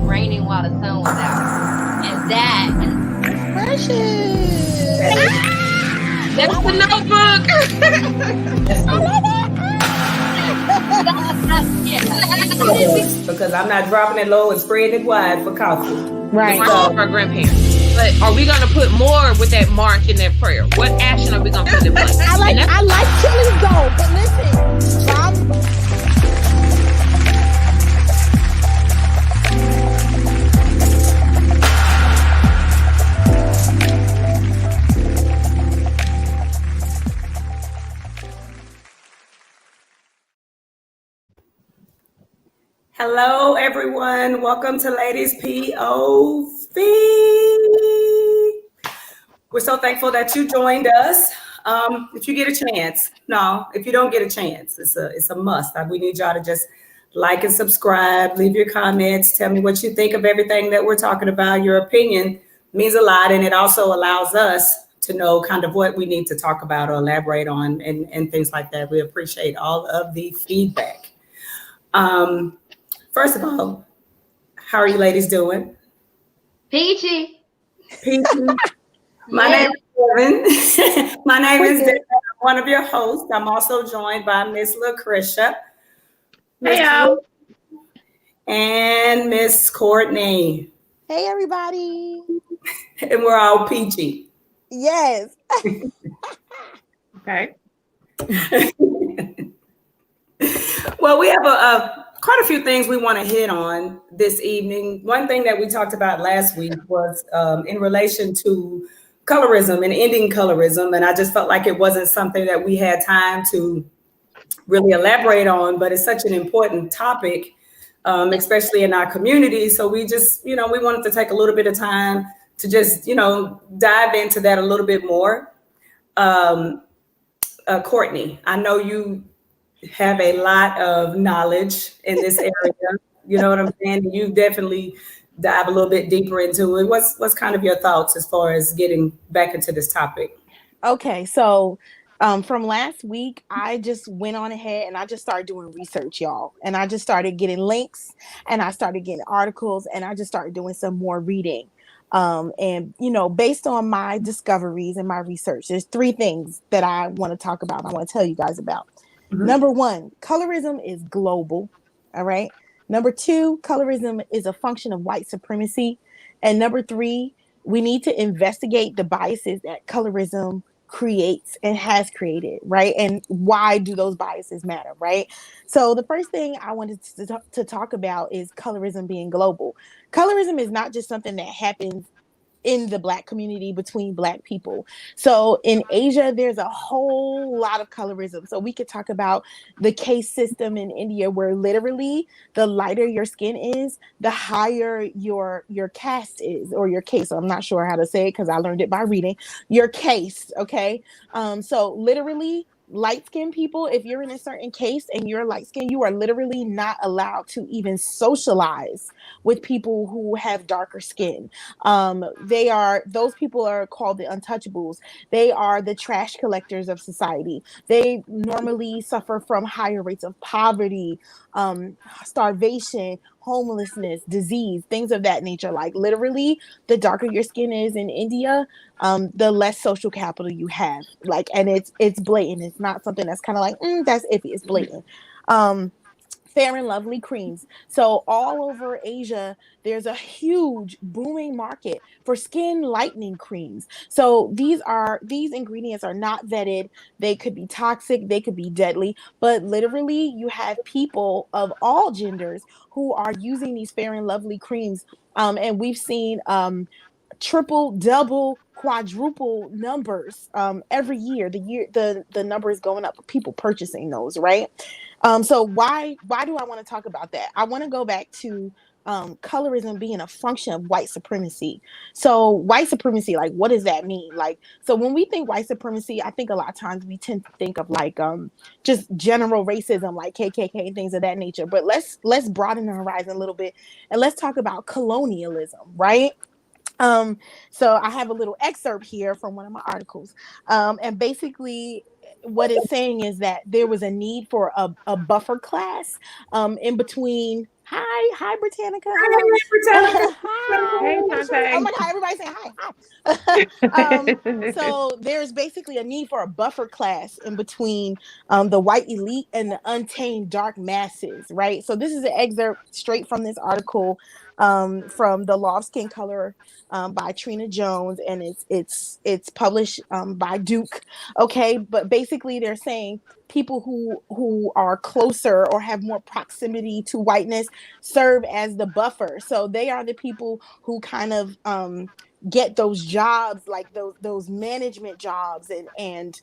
raining while the sun was out. And that Precious. that's the notebook. Because I'm not dropping it low and spreading it wide for coffee. Right. From our grandparents. But are we gonna put more with that mark in that prayer? What action are we gonna put in place? I like chilies though, but listen, Hello, everyone. Welcome to Ladies POV. We're so thankful that you joined us. If you get a chance, if you don't get a chance, it's a must. We need y'all to just like and subscribe, leave your comments, tell me what you think of everything that we're talking about. Your opinion means a lot, and it also allows us to know kind of what we need to talk about or elaborate on and things like that. We appreciate all of the feedback. First of all, how are you ladies doing? Peachy. My name is Kevin. My name is Dana. I'm one of your hosts. I'm also joined by Miss Lucretia. hey y'all. And Miss Courtney. Hey everybody. And we're all peachy. Yes. Okay. Well, we have quite a few things we want to hit on this evening. One thing that we talked about last week was in relation to colorism and ending colorism. And I just felt like it wasn't something that we had time to really elaborate on, but it's such an important topic, especially in our community. So we just, we wanted to take a little bit of time to just, dive into that a little bit more. Courtney, I know you have a lot of knowledge in this area. You know what I'm saying? You definitely dive a little bit deeper into it. What's kind of your thoughts as far as getting back into this topic? Okay, so from last week, I just went on ahead and I just started doing research, y'all. And I just started getting links and I started getting articles and I just started doing some more reading. And, based on my discoveries and my research, there's three things that I want to talk about. I want to tell you guys about. Mm-hmm. Number one, colorism is global. All right. Number two, colorism is a function of white supremacy. And number three, we need to investigate the biases that colorism creates and has created, right? And why do those biases matter, right? So the first thing I wanted to talk about is colorism being global. Colorism is not just something that happens in the Black community between Black people. So in Asia, there's a whole lot of colorism. So we could talk about the caste system in India, where literally the lighter your skin is, the higher your caste is, or your caste. I'm not sure how to say it because I learned it by reading. Your caste, okay? So literally, light-skinned people, if you're in a certain case and you're light-skinned, you are literally not allowed to even socialize with people who have darker skin. Those people are called the untouchables. They are the trash collectors of society. They normally suffer from higher rates of poverty, starvation, homelessness, disease, things of that nature. Like literally, the darker your skin is in India, the less social capital you have. Like, and it's blatant. It's not something that's kind of like, that's iffy. It's blatant. Fair and Lovely creams. So all over Asia, there's a huge booming market for skin lightening creams. So these ingredients are not vetted. They could be toxic. They could be deadly. But literally, you have people of all genders who are using these Fair and Lovely creams. And we've seen triple, double, quadruple numbers every year. The number is going up for people purchasing those, right? So why do I want to talk about that? I want to go back to colorism being a function of white supremacy. So white supremacy, like, what does that mean? Like, so when we think white supremacy, I think a lot of times we tend to think of like just general racism, like KKK and things of that nature. But let's broaden the horizon a little bit and let's talk about colonialism, right? So I have a little excerpt here from one of my articles. And basically what it's saying is that there was a need for a buffer class in between. Hi, Hi, Britannica. Hi. Hey, Oh my Tante. God, everybody say hi. So there's basically a need for a buffer class in between the white elite and the untamed dark masses, right? So this is an excerpt straight from this article from The Law of Skin Color by Trina Jones, and it's published by Duke. Okay, but basically they're saying people who are closer or have more proximity to whiteness serve as the buffer. So they are the people who kind of get those jobs, like those management jobs, and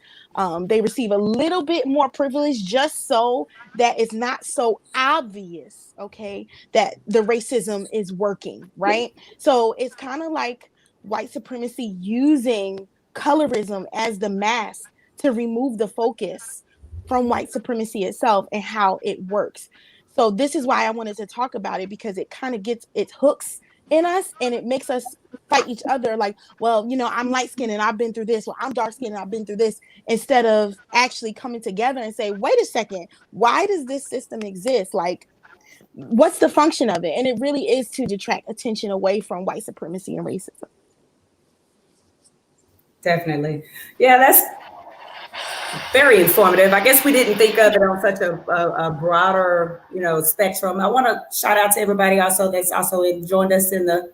they receive a little bit more privilege just so that it's not so obvious, okay, that the racism is working, right? So it's kind of like white supremacy using colorism as the mask to remove the focus from white supremacy itself and how it works. So this is why I wanted to talk about it, because it kind of gets its hooks in us and it makes us fight each other, like, well, I'm light skinned and I've been through this, or I'm dark skinned and I've been through this, instead of actually coming together and say, wait a second, why does this system exist? Like, what's the function of it? And it really is to detract attention away from white supremacy and racism. Definitely. Yeah, that's very informative. I guess we didn't think of it on such a broader, spectrum. I want to shout out to everybody also that's also joined us in the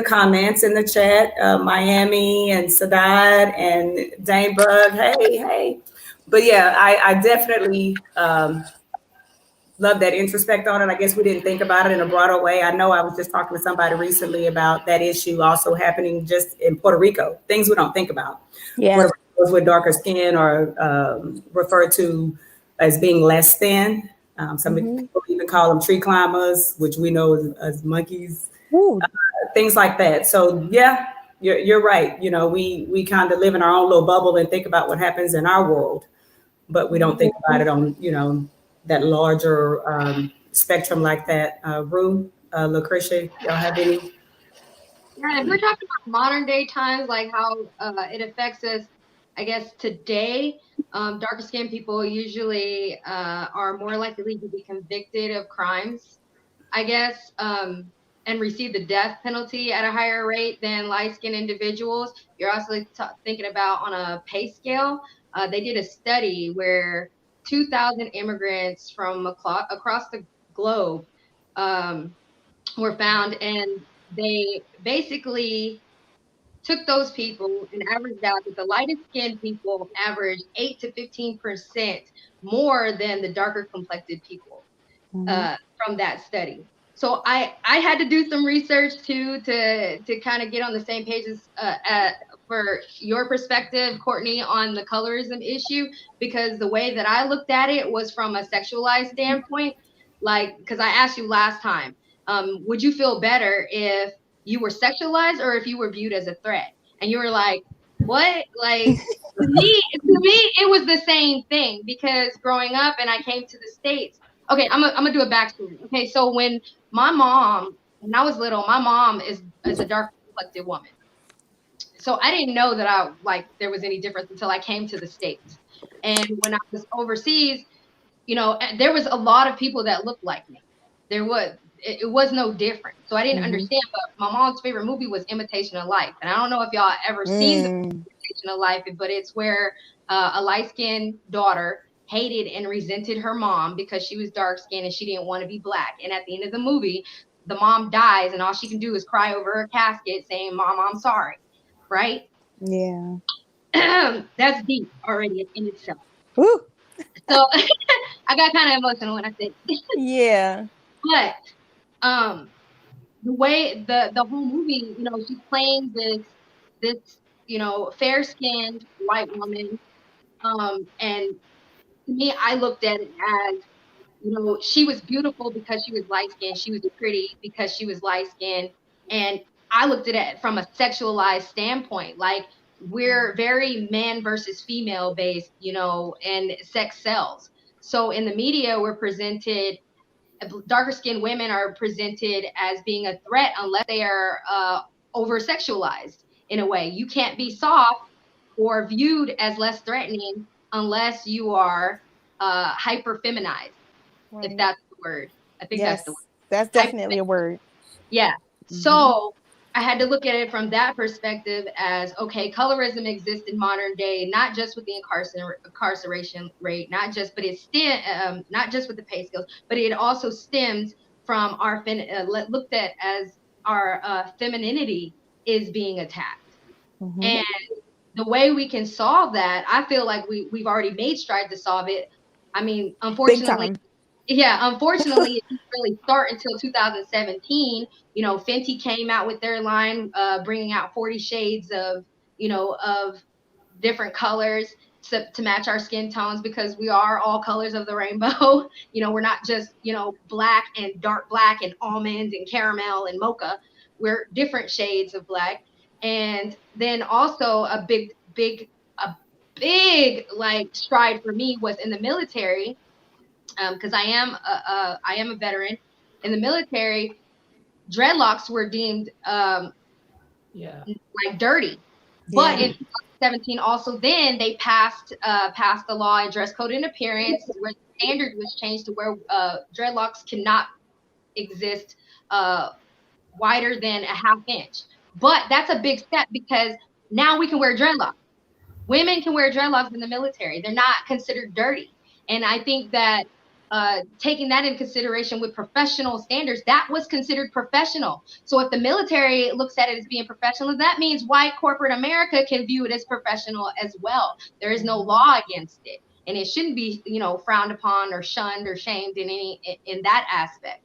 comments in the chat. Miami and Sadat and Dane Bug. Hey. But yeah, I definitely love that introspect on it. I guess we didn't think about it in a broader way. I know I was just talking to somebody recently about that issue also happening just in Puerto Rico, things we don't think about. Yeah. Puerto Ricos with darker skin are referred to as being less than. Some people even call them tree climbers, which we know as monkeys, things like that. So yeah, you're right. We kind of live in our own little bubble and think about what happens in our world, but we don't think about it on, that larger spectrum like that. Rue, Lucretia, y'all have any? Yeah, if we're talking about modern day times, like how it affects us, I guess today, darker skinned people usually are more likely to be convicted of crimes, I guess, and receive the death penalty at a higher rate than light skinned individuals. You're also thinking about on a pay scale. They did a study where 2,000 immigrants from across the globe were found, and they basically took those people and averaged out that the lightest skinned people averaged 8 to 15% more than the darker complected people from that study. So I had to do some research too to kind of get on the same page as for your perspective, Courtney, on the colorism issue, because the way that I looked at it was from a sexualized standpoint. Like, because I asked you last time, would you feel better if you were sexualized or if you were viewed as a threat? And you were like, what? Like, to me, it was the same thing, because growing up and I came to the States. Okay, I'm gonna do a backstory. Okay, so when I was little, my mom is a dark complected woman. So I didn't know that there was any difference until I came to the States. And when I was overseas, there was a lot of people that looked like me. It was no different. So I didn't understand, but my mom's favorite movie was Imitation of Life. And I don't know if y'all ever seen the Imitation of Life, but it's where a light-skinned daughter hated and resented her mom because she was dark-skinned and she didn't want to be black. And at the end of the movie, the mom dies and all she can do is cry over her casket saying, "Mom, I'm sorry." Right? Yeah. That's deep already in itself. Woo. So I got kind of emotional when I said yeah. But the way the whole movie, she's playing this fair skinned white woman, and to me, I looked at it as, she was beautiful because she was light skinned. She was pretty because she was light skinned, and I looked at it from a sexualized standpoint. Like, we're very man versus female based, and sex sells. So in the media, we're presented. Darker skinned women are presented as being a threat unless they are over sexualized in a way. You can't be soft or viewed as less threatening unless you are hyper feminized, if that's the word. I think that's the word. That's definitely a word. Yeah. So I had to look at it from that perspective as, okay, colorism exists in modern day, not just with the incarceration rate, not just with the pay scales, but it also stems from our looked at as our femininity is being attacked. And the way we can solve that, I feel like we've already made strides to solve it. I mean, unfortunately, it didn't really start until 2017. You know, Fenty came out with their line, bringing out 40 shades of different colors to match our skin tones, because we are all colors of the rainbow. You know, we're not just, black and dark black and almonds and caramel and mocha. We're different shades of black. And then also a big like stride for me was in the military, because I am a veteran. In the military, dreadlocks were deemed like dirty. But in 2017, also then they passed the law and dress code and appearance, where the standard was changed to where dreadlocks cannot exist wider than a half inch. But that's a big step, because now we can wear dreadlocks. Women can wear dreadlocks in the military. They're not considered dirty. And I think that taking that into consideration with professional standards, that was considered professional. So if the military looks at it as being professional, that means white corporate America can view it as professional as well. There is no law against it, and it shouldn't be, frowned upon or shunned or shamed in that aspect.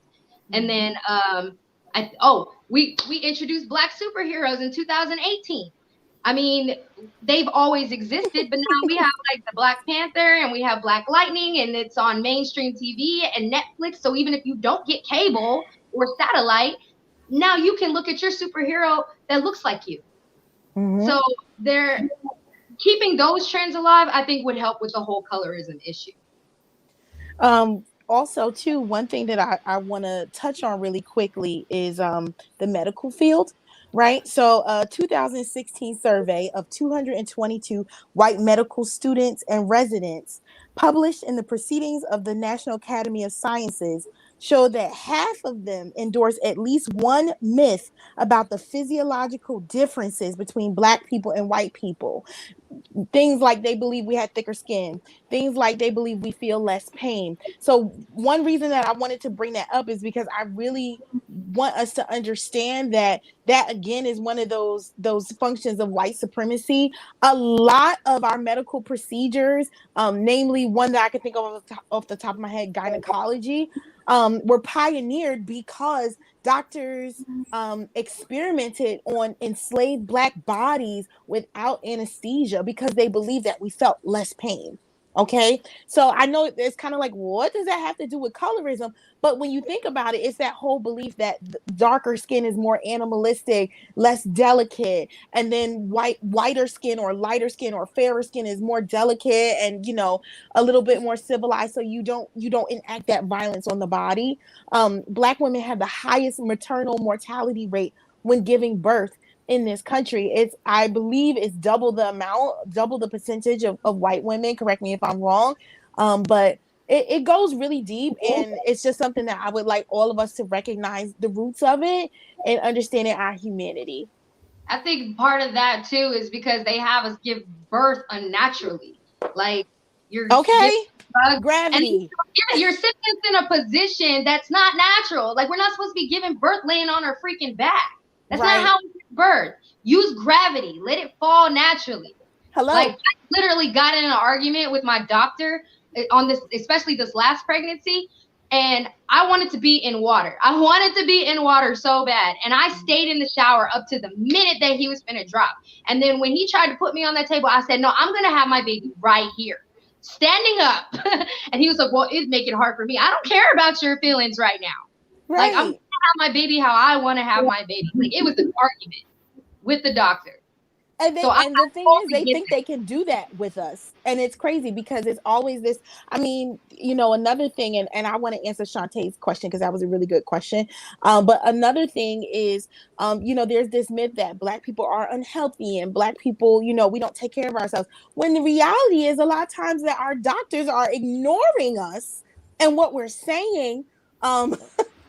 And then we introduced Black superheroes in 2018. I mean, they've always existed, but now we have like the Black Panther and we have Black Lightning, and it's on mainstream TV and Netflix. So even if you don't get cable or satellite, now you can look at your superhero that looks like you. So they're keeping those trends alive, I think, would help with the whole colorism issue. Also, too, one thing that I want to touch on really quickly is the medical field. Right. So a 2016 survey of 222 white medical students and residents published in the Proceedings of the National Academy of Sciences showed that half of them endorsed at least one myth about the physiological differences between Black people and white people. Things like they believe we had thicker skin, things like they believe we feel less pain. So one reason that I wanted to bring that up is because I really want us to understand that again is one of those functions of white supremacy. A lot of our medical procedures, namely one that I can think of off the top of my head, gynecology, were pioneered because doctors experimented on enslaved Black bodies without anesthesia because they believed that we felt less pain. Okay, so I know it's kind of like, what does that have to do with colorism? But when you think about it, it's that whole belief that darker skin is more animalistic, less delicate, and then whiter skin or lighter skin or fairer skin is more delicate and a little bit more civilized. So you don't enact that violence on the body. Black women have the highest maternal mortality rate when giving birth in this country. I believe it's double the percentage of white women. Correct me if I'm wrong. But it goes really deep, and it's just something that I would like all of us to recognize the roots of it and understanding our humanity. I think part of that too is because they have us give birth unnaturally. Like you're gravity. And you're sitting in a position that's not natural. Like we're not supposed to be giving birth laying on our freaking back. That's not how we give birth. Use gravity. Let it fall naturally. Hello. Like I literally got in an argument with my doctor on this, especially this last pregnancy, and I wanted to be in water. I wanted to be in water so bad, and I stayed in the shower up to the minute that he was gonna drop. And then when he tried to put me on that table, I said, "No, I'm gonna have my baby right here, standing up." And he was like, "Well, it's making it hard for me. I don't care about your feelings right now. Right. Like I'm gonna have my baby how I want to have my baby." Like it was an argument with the doctor. And the thing is, they think they can do that with us. And it's crazy because it's always this, I mean, another thing, and I want to answer Shantae's question because that was a really good question. But another thing is, there's this myth that Black people are unhealthy and Black people, we don't take care of ourselves. When the reality is a lot of times that our doctors are ignoring us and what we're saying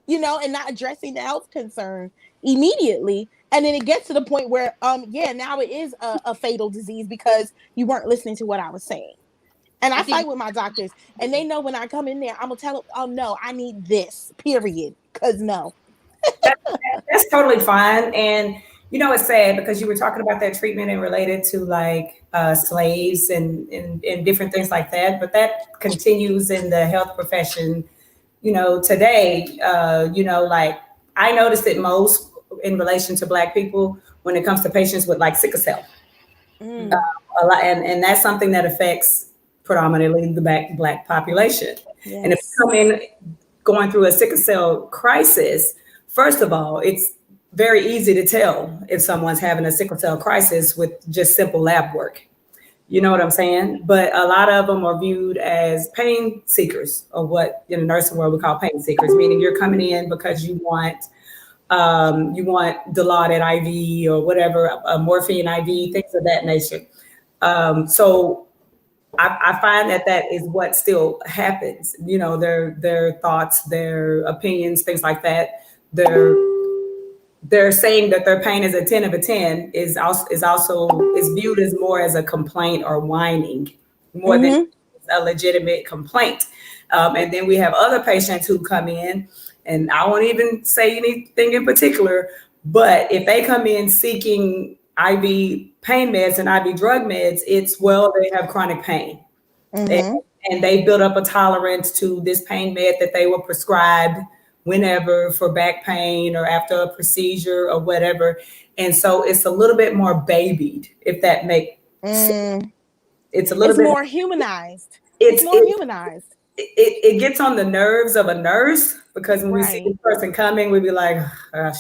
and not addressing the health concern immediately. And then it gets to the point where, now it is a fatal disease because you weren't listening to what I was saying. And I fight with my doctors, and they know when I come in there, I'm gonna tell them, oh no, I need this, period. Cause no. That's totally fine. And it's sad because you were talking about that treatment and related to like slaves and different things like that. But that continues in the health profession, today. Like I noticed it most in relation to Black people when it comes to patients with like sickle cell. A lot, and that's something that affects predominantly the Black population. Yes. And if you come in going through a sickle cell crisis, first of all, it's very easy to tell if someone's having a sickle cell crisis with just simple lab work. You know what I'm saying? But a lot of them are viewed as pain seekers, or what in the nursing world we call pain seekers, meaning you're coming in because you want Dilaudid IV or whatever, a morphine IV, things of that nature. So I find that is what still happens. Their thoughts, their opinions, things like that. They're saying that their pain is a 10 of a 10 is viewed as more as a complaint or whining more than a legitimate complaint. And then we have other patients who come in, and I won't even say anything in particular, but if they come in seeking IV pain meds and IV drug meds, it's, well, they have chronic pain. And they build up a tolerance to this pain med that they were prescribed whenever for back pain or after a procedure or whatever. And so it's a little bit more babied, if that makes sense. It's a little bit more humanized. It's more humanized. It gets on the nerves of a nurse, because when we see this person coming, we be like,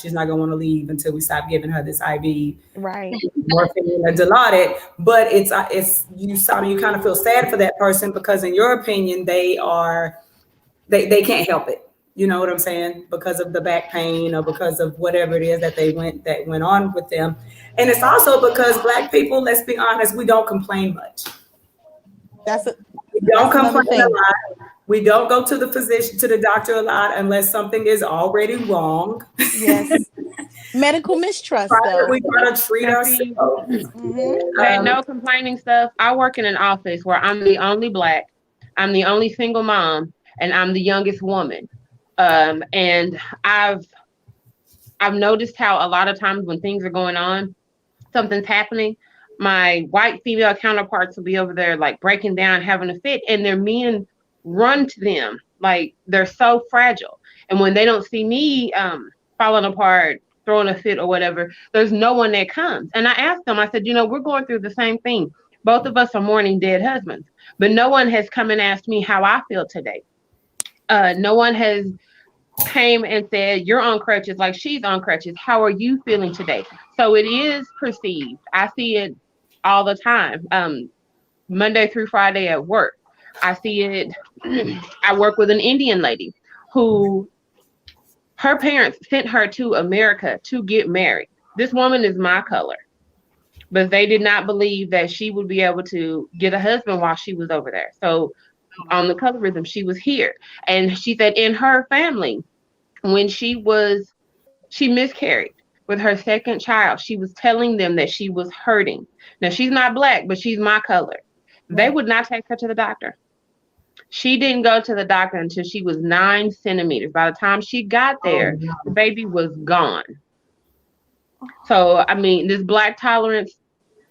she's not gonna want to leave until we stop giving her this IV morphine or Dilaudid. But it's you kind of feel sad for that person, because in your opinion, they can't help it. You know what I'm saying? Because of the back pain or because of whatever it is that went on with them. And it's also because Black people, let's be honest, we don't complain much. We don't complain a lot. We don't go to the doctor a lot unless something is already wrong. Yes. Medical mistrust, though. We gotta treat ourselves. No complaining stuff. I work in an office where I'm the only Black, I'm the only single mom, and I'm the youngest woman. And I've noticed how a lot of times when things are going on, something's happening, my white female counterparts will be over there like breaking down, having a fit, and their men run to them like they're so fragile. And when they don't see me falling apart, throwing a fit or whatever, there's no one that comes. And I asked them, I said, we're going through the same thing. Both of us are mourning dead husbands, but no one has come and asked me how I feel today. No one has came and said, you're on crutches like she's on crutches. How are you feeling today? So it is perceived. I see it all the time. Monday through Friday at work. I see it. I work with an Indian lady who her parents sent her to America to get married. This woman is my color, but they did not believe that she would be able to get a husband while she was over there. So on the colorism, she was here. And she said in her family, when she miscarried with her second child, she was telling them that she was hurting. Now, she's not Black, but she's my color. They would not take her to the doctor. She didn't go to the doctor until she was 9 centimeters. By the time she got there, the baby was gone. So, this Black tolerance,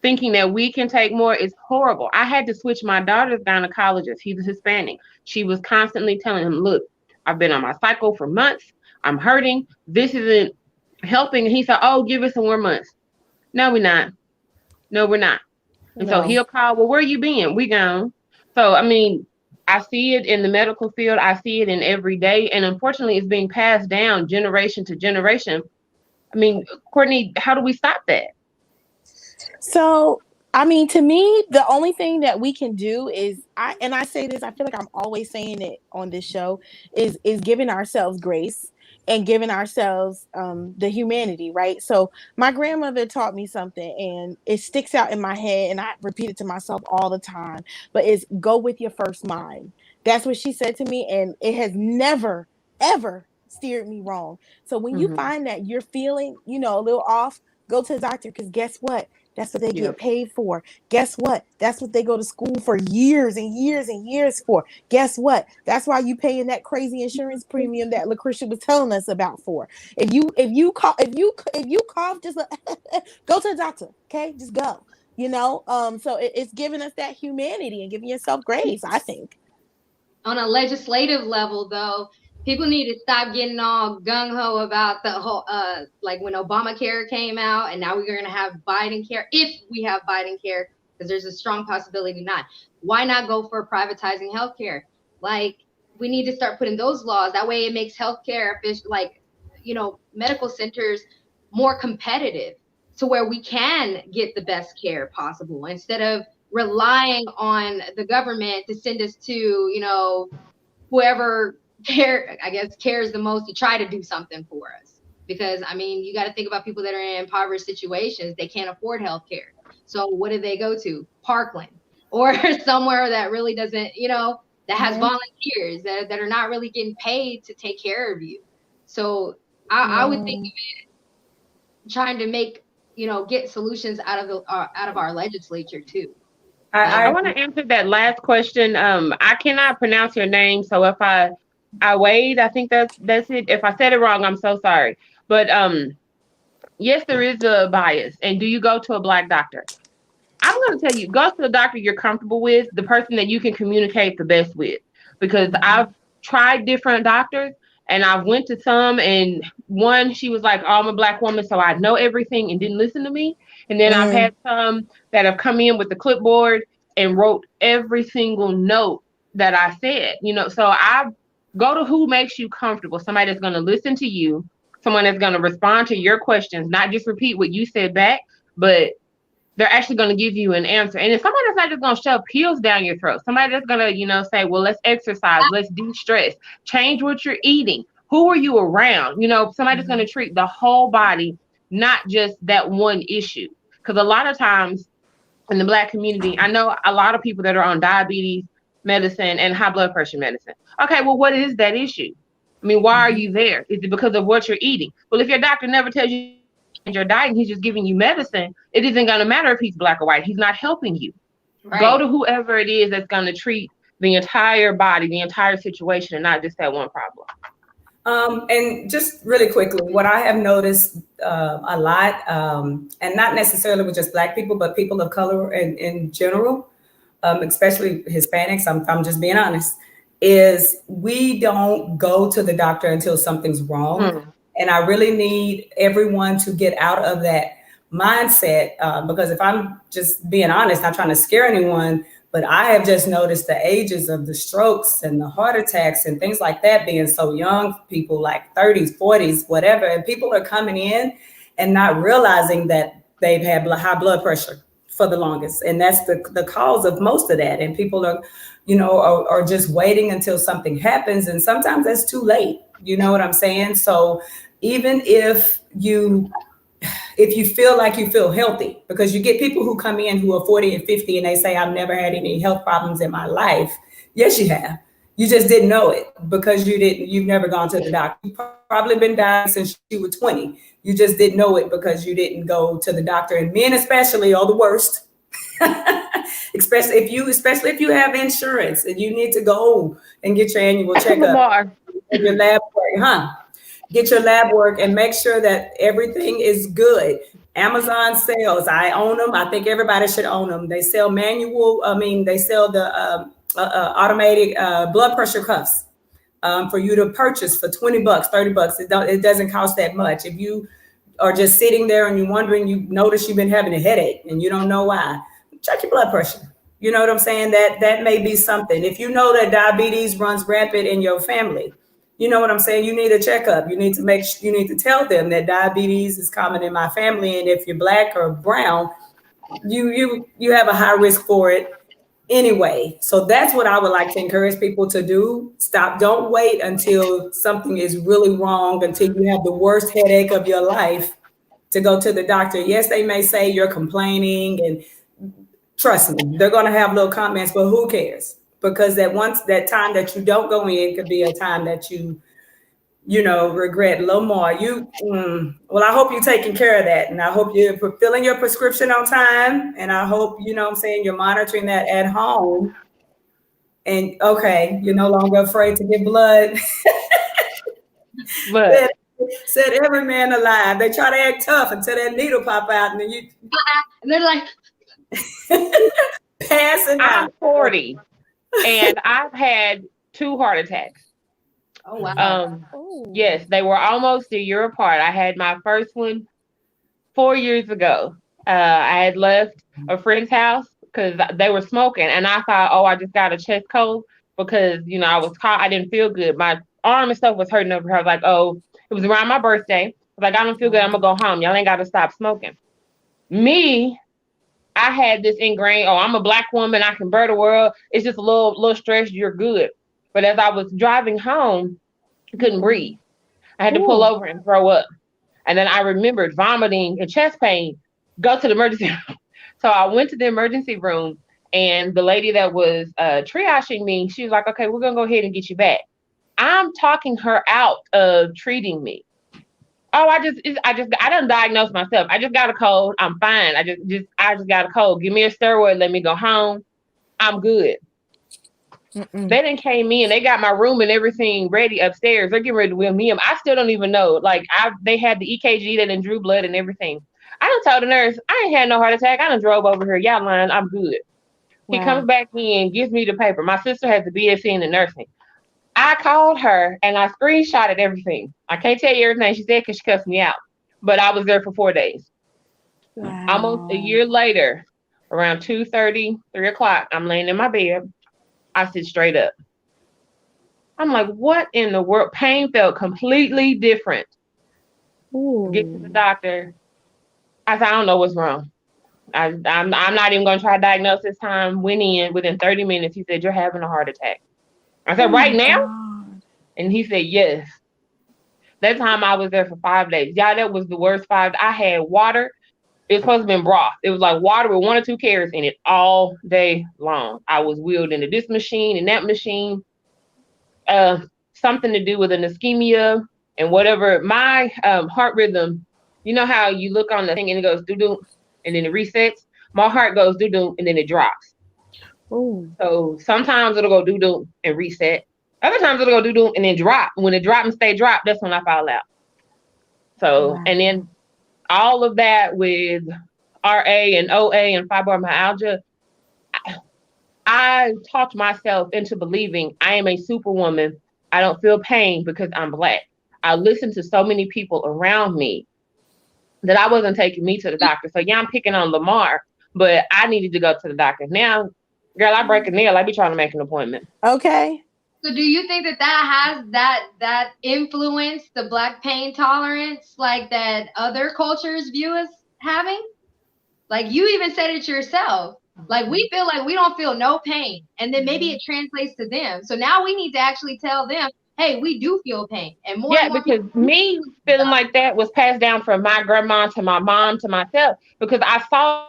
thinking that we can take more, is horrible. I had to switch my daughter's gynecologist. He's Hispanic. She was constantly telling him, look, I've been on my cycle for months. I'm hurting. This isn't helping. And he said, oh, give it some more months. No, we're not. And so he'll call, well, where you been? We gone. So, I see it in the medical field. I see it in every day. And unfortunately, it's being passed down generation to generation. Courtney, how do we stop that? So, to me, the only thing that we can do is, I say this, I feel like I'm always saying it on this show, is giving ourselves grace and giving ourselves the humanity, right? So my grandmother taught me something, and it sticks out in my head, and I repeat it to myself all the time, but it's go with your first mind. That's what she said to me, and it has never, ever steered me wrong. So when you find that you're feeling, you know, a little off, go to the doctor, because guess what? That's what they get paid for. Guess what? That's what they go to school for years and years and years for. Guess what? That's why you paying that crazy insurance premium that Lucretia was telling us about for. If you cough, just go to the doctor. Okay, just go. You know, so it's giving us that humanity and giving yourself grace, I think. On a legislative level, though, people need to stop getting all gung-ho about the whole, like when Obamacare came out, and now we're going to have Biden care, if we have Biden care, because there's a strong possibility not. Why not go for privatizing healthcare? Like, we need to start putting those laws. That way it makes healthcare, like, you know, medical centers more competitive, to where we can get the best care possible, instead of relying on the government to send us to, you know, whoever cares the most to try to do something for us. Because, I mean, you got to think about people that are in impoverished situations. They can't afford health care. So what do they go to? Parkland, or somewhere that really doesn't, you know, that has volunteers that are not really getting paid to take care of you. So I would think of it trying to make, you know, get solutions out of our legislature too. I want to answer that last question. I cannot pronounce your name, so if I Wade, I think that's it. If I said it wrong, I'm so sorry. But yes, there is a bias. And do you go to a Black doctor? I'm going to tell you, go to the doctor you're comfortable with, the person that you can communicate the best with. Because I've tried different doctors, and I went to some, and one, she was like, oh, I'm a Black woman, so I know everything, and didn't listen to me. And then I've had some that have come in with the clipboard and wrote every single note that I said, you know. So I go to who makes you comfortable, somebody that's going to listen to you, someone that's going to respond to your questions, not just repeat what you said back, but they're actually going to give you an answer. And if somebody that's not just going to shove pills down your throat, somebody that's going to, you know, say, well, let's exercise, let's de-stress, change what you're eating. Who are you around? You know, somebody that's going to treat the whole body, not just that one issue. Because a lot of times in the Black community, I know a lot of people that are on diabetes medicine and high blood pressure medicine. Okay, well, what is that issue? I mean, why are you there? Is it because of what you're eating? Well, if your doctor never tells you your diet and he's just giving you medicine, it isn't going to matter if he's Black or white. He's not helping you. Right. Go to whoever it is that's going to treat the entire body, the entire situation, and not just that one problem. And just really quickly, what I have noticed a lot, and not necessarily with just Black people, but people of color in general, especially Hispanics, I'm just being honest, is we don't go to the doctor until something's wrong. And I really need everyone to get out of that mindset, because if I'm just being honest, not trying to scare anyone, but I have just noticed the ages of the strokes and the heart attacks and things like that being so young, people like 30s, 40s, whatever. And people are coming in and not realizing that they've had high blood pressure for the longest. And that's the cause of most of that. And people are, you know, are just waiting until something happens. And sometimes that's too late. You know what I'm saying? So even if you feel like you feel healthy, because you get people who come in who are 40 and 50 and they say, I've never had any health problems in my life. Yes, you have. You just didn't know it because you've never gone to the doctor. You've probably been dying since you were 20. You just didn't know it because you didn't go to the doctor. And men especially are the worst. especially if you have insurance and you need to go and get your annual checkup. Your lab work, Get your lab work and make sure that everything is good. Amazon sales, I own them. I think everybody should own them. They sell they sell the automated blood pressure cuffs for you to purchase for $20, $30. It doesn't cost that much. If you are just sitting there and you're wondering, you notice you've been having a headache and you don't know why, check your blood pressure. You know what I'm saying? That may be something. If you know that diabetes runs rampant in your family, you know what I'm saying? You need a checkup. You need to tell them that diabetes is common in my family. And if you're Black or brown, you have a high risk for it anyway. So that's what I would like to encourage people to do. Don't wait until something is really wrong, until you have the worst headache of your life to go to the doctor. Yes, they may say you're complaining, and trust me, they're going to have little comments, but who cares? Because that time that you don't go in could be a time that you regret a little more. Well, I hope you're taking care of that. And I hope you're fulfilling your prescription on time. And I hope, you're monitoring that at home. And okay, you're no longer afraid to get blood. But said every man alive. They try to act tough until that needle pop out, and then you and they're like passing out. I'm 40, and I've had 2 heart attacks. Oh wow. Yes, they were almost a year apart. I had my first one 4 years ago. I had left a friend's house because they were smoking, and I thought, oh, I just got a chest cold because I was caught. I didn't feel good. My arm and stuff was hurting over here. I was like, oh, it was around my birthday. I was like, I don't feel good. I'm gonna go home. Y'all ain't got to stop smoking. I had this ingrained. Oh, I'm a Black woman. I can bear the world. It's just a little stress. You're good. But as I was driving home, I couldn't breathe. I had to pull over and throw up. And then I remembered vomiting and chest pain. Go to the emergency room. So I went to the emergency room, and the lady that was triaging me, she was like, okay, we're going to go ahead and get you back. I'm talking her out of treating me. Oh, I done diagnosed myself. I just got a cold. I'm fine. I just got a cold. Give me a steroid. Let me go home. I'm good. They done came in. They got my room and everything ready upstairs. They're getting ready to wheel me up. I still don't even know. Like they had the EKG that done drew blood and everything. I done told the nurse, I ain't had no heart attack. I done drove over here. Y'all lying. I'm good. Wow. He comes back in, gives me the paper. My sister has the BSc in the nursing. I called her and I screenshotted everything. I can't tell you everything she said because she cussed me out. But I was there for 4 days. Wow. Almost a year later, around 2:30, 3 o'clock, I'm laying in my bed. I sit straight up. I'm like, what in the world? Pain felt completely different. Ooh. Get to the doctor. I said, I don't know what's wrong. I'm not even going to try to diagnose this time. Went in within 30 minutes. He said, you're having a heart attack. I said, right now? God. And he said, yes. That time I was there for 5 days. Yeah, that was the worst 5. I had water. It was supposed to have been broth. It was like water with 1 or 2 carrots in it all day long. I was wheeled into this machine and that machine. Something to do with an ischemia and whatever. My heart rhythm, you know how you look on the thing and it goes doo-doo and then it resets? My heart goes doo-doo and then it drops. Ooh. So sometimes it'll go doo-doo and reset. Other times it'll go doo-doo and then drop. When it drop and stay drop, that's when I fall out. So, wow. And then all of that with RA and OA and fibromyalgia, I talked myself into believing I am a superwoman. I don't feel pain because I'm Black. I listened to so many people around me that I wasn't taking me to the doctor. So yeah, I'm picking on Lamar, but I needed to go to the doctor. Now, girl, I break a nail. I be trying to make an appointment. Okay. So do you think that has that influence the Black pain tolerance like that other cultures view as having? Like you even said it yourself. Like we feel like we don't feel no pain, and then maybe it translates to them. So now we need to actually tell them, hey, we do feel pain. And more because me feeling like that was passed down from my grandma to my mom to myself, because I saw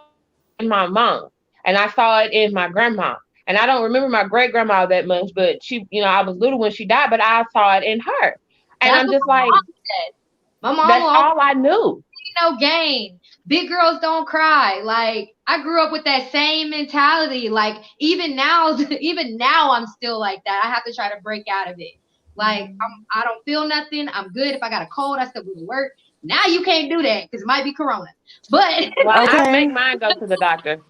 it in my mom and I saw it in my grandma. And I don't remember my great grandma that much, but she, I was little when she died, but I saw it in her. And I'm just like, my mom that's all I knew. No gain. Big girls don't cry. Like I grew up with that same mentality. Like even now I'm still like that. I have to try to break out of it. Like I don't feel nothing. I'm good. If I got a cold, I still go to work. Now you can't do that because it might be Corona. But I make mine go to the doctor.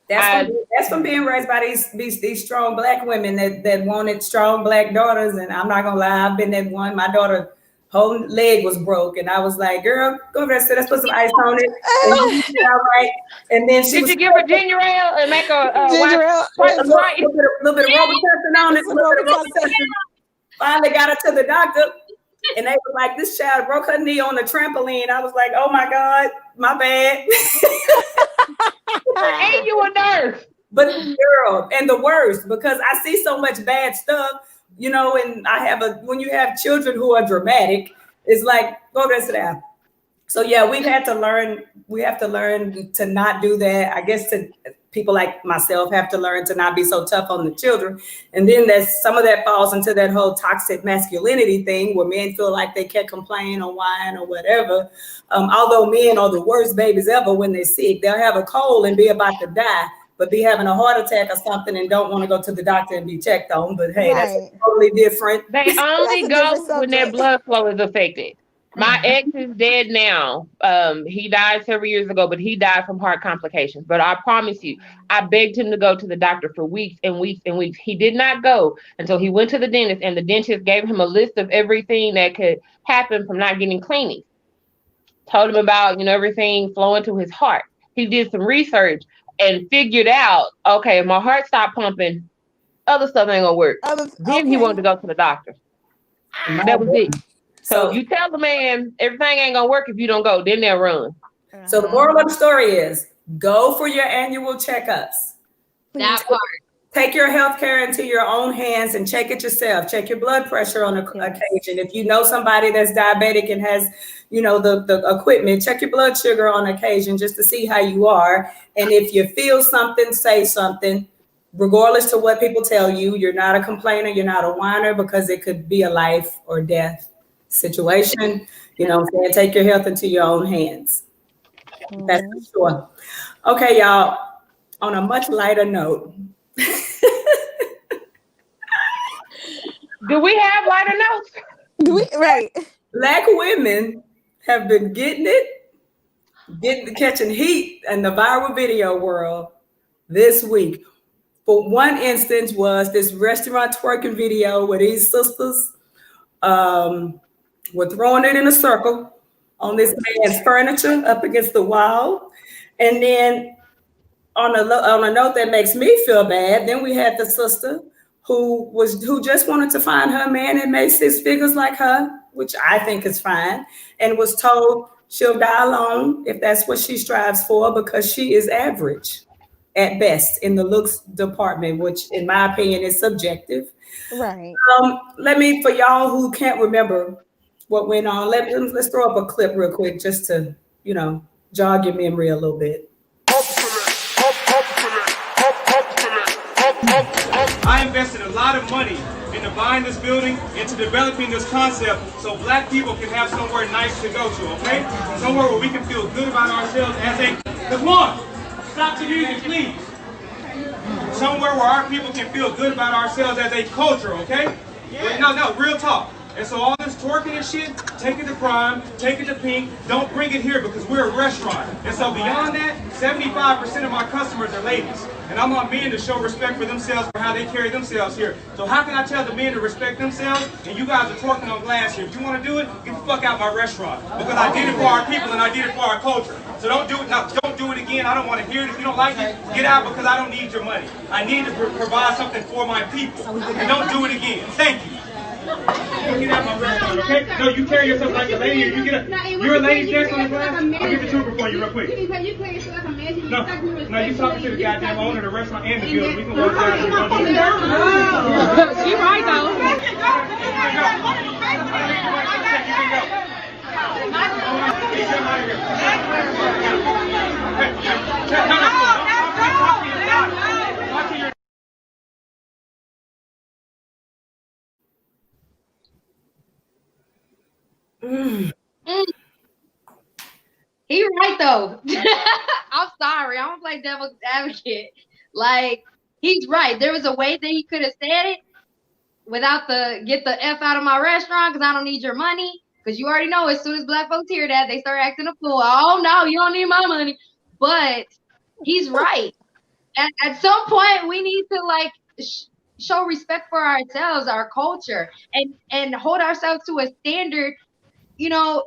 That's from being raised by these strong Black women that wanted strong Black daughters. And I'm not gonna lie, I've been that one. My daughter whole leg was broke, and I was like, "Girl, go over there, let's put some ice on it." And all right. And then did you give her ginger ale and make a ginger ale, a little bit of Robitussin on it? Finally got her to the doctor, and they were like, "This child broke her knee on the trampoline." I was like, "Oh my God, my bad." Ain't you a nurse? But girl, and the worst, because I see so much bad stuff. And when you have children who are dramatic, it's like, go there, sit down. So yeah, we have to learn to not do that. I guess people like myself have to learn to not be so tough on the children. And then some of that falls into that whole toxic masculinity thing where men feel like they can't complain or whine or whatever. Although men are the worst babies ever when they're sick. They'll have a cold and be about to die, but be having a heart attack or something and don't want to go to the doctor and be checked on. But hey, that's totally different. They only go when their blood flow is affected. My ex is dead now. He died several years ago, but he died from heart complications. But I promise you, I begged him to go to the doctor for weeks and weeks and weeks. He did not go until he went to the dentist, and the dentist gave him a list of everything that could happen from not getting cleaning. Told him about, everything flowing to his heart. He did some research and figured out, okay, if my heart stopped pumping, other stuff ain't gonna work. Then he wanted to go to the doctor. That was it. So you tell the man everything ain't gonna work if you don't go, then they'll run. So the moral of the story is go for your annual checkups. That part. Take your health care into your own hands and check it yourself. Check your blood pressure on occasion. If you know somebody that's diabetic and has, the equipment, check your blood sugar on occasion just to see how you are. And if you feel something, say something. Regardless to what people tell you, you're not a complainer, you're not a whiner, because it could be a life or death situation. You know what I'm saying? Take your health into your own hands. That's for sure. Okay, y'all, on a much lighter note. Do we have lighter notes? Right. Black women have been catching heat in the viral video world this week. For one instance was this restaurant twerking video where these sisters were throwing it in a circle on this man's furniture up against the wall. And then on a note that makes me feel bad, then we had the sister who just wanted to find her man and made 6 figures like her, which I think is fine, and was told she'll die alone if that's what she strives for, because she is average at best in the looks department, which in my opinion is subjective. Right. For y'all who can't remember what went on, let's throw up a clip real quick just to, jog your memory a little bit. I invested a lot of money into buying this building, into developing this concept so Black people can have somewhere nice to go to, okay? Somewhere where we can feel good about ourselves as a, come on, stop the music, please. Somewhere where our people can feel good about ourselves as a culture, okay? No, real talk. And so all this twerking and shit, take it to Prime, take it to Pink, don't bring it here because we're a restaurant. And so beyond that, 75% of my customers are ladies. And I want men to show respect for themselves for how they carry themselves here. So how can I tell the men to respect themselves and you guys are twerking on glass here? If you want to do it, get the fuck out my restaurant. Because I did it for our people and I did it for our culture. So don't do it now. Don't do it again. I don't want to hear it. If you don't like it, get out because I don't need your money. I need to provide something for my people. And don't do it again. Thank you. Get out my restaurant, okay? No, you carry yourself like a lady. You you're a lady dressed on the glass. I'll give it to her for you real quick. No, you talking to the goddamn owner of the restaurant and the building. We can work out here. She right though. He right though. I'm sorry. I'm gonna play devil's advocate. Like, he's right. There was a way that he could have said it without the get the F out of my restaurant because I don't need your money. Because you already know as soon as Black folks hear that, they start acting a fool. Oh no, you don't need my money. But he's right. At some point, we need to show respect for ourselves, our culture, and hold ourselves to a standard,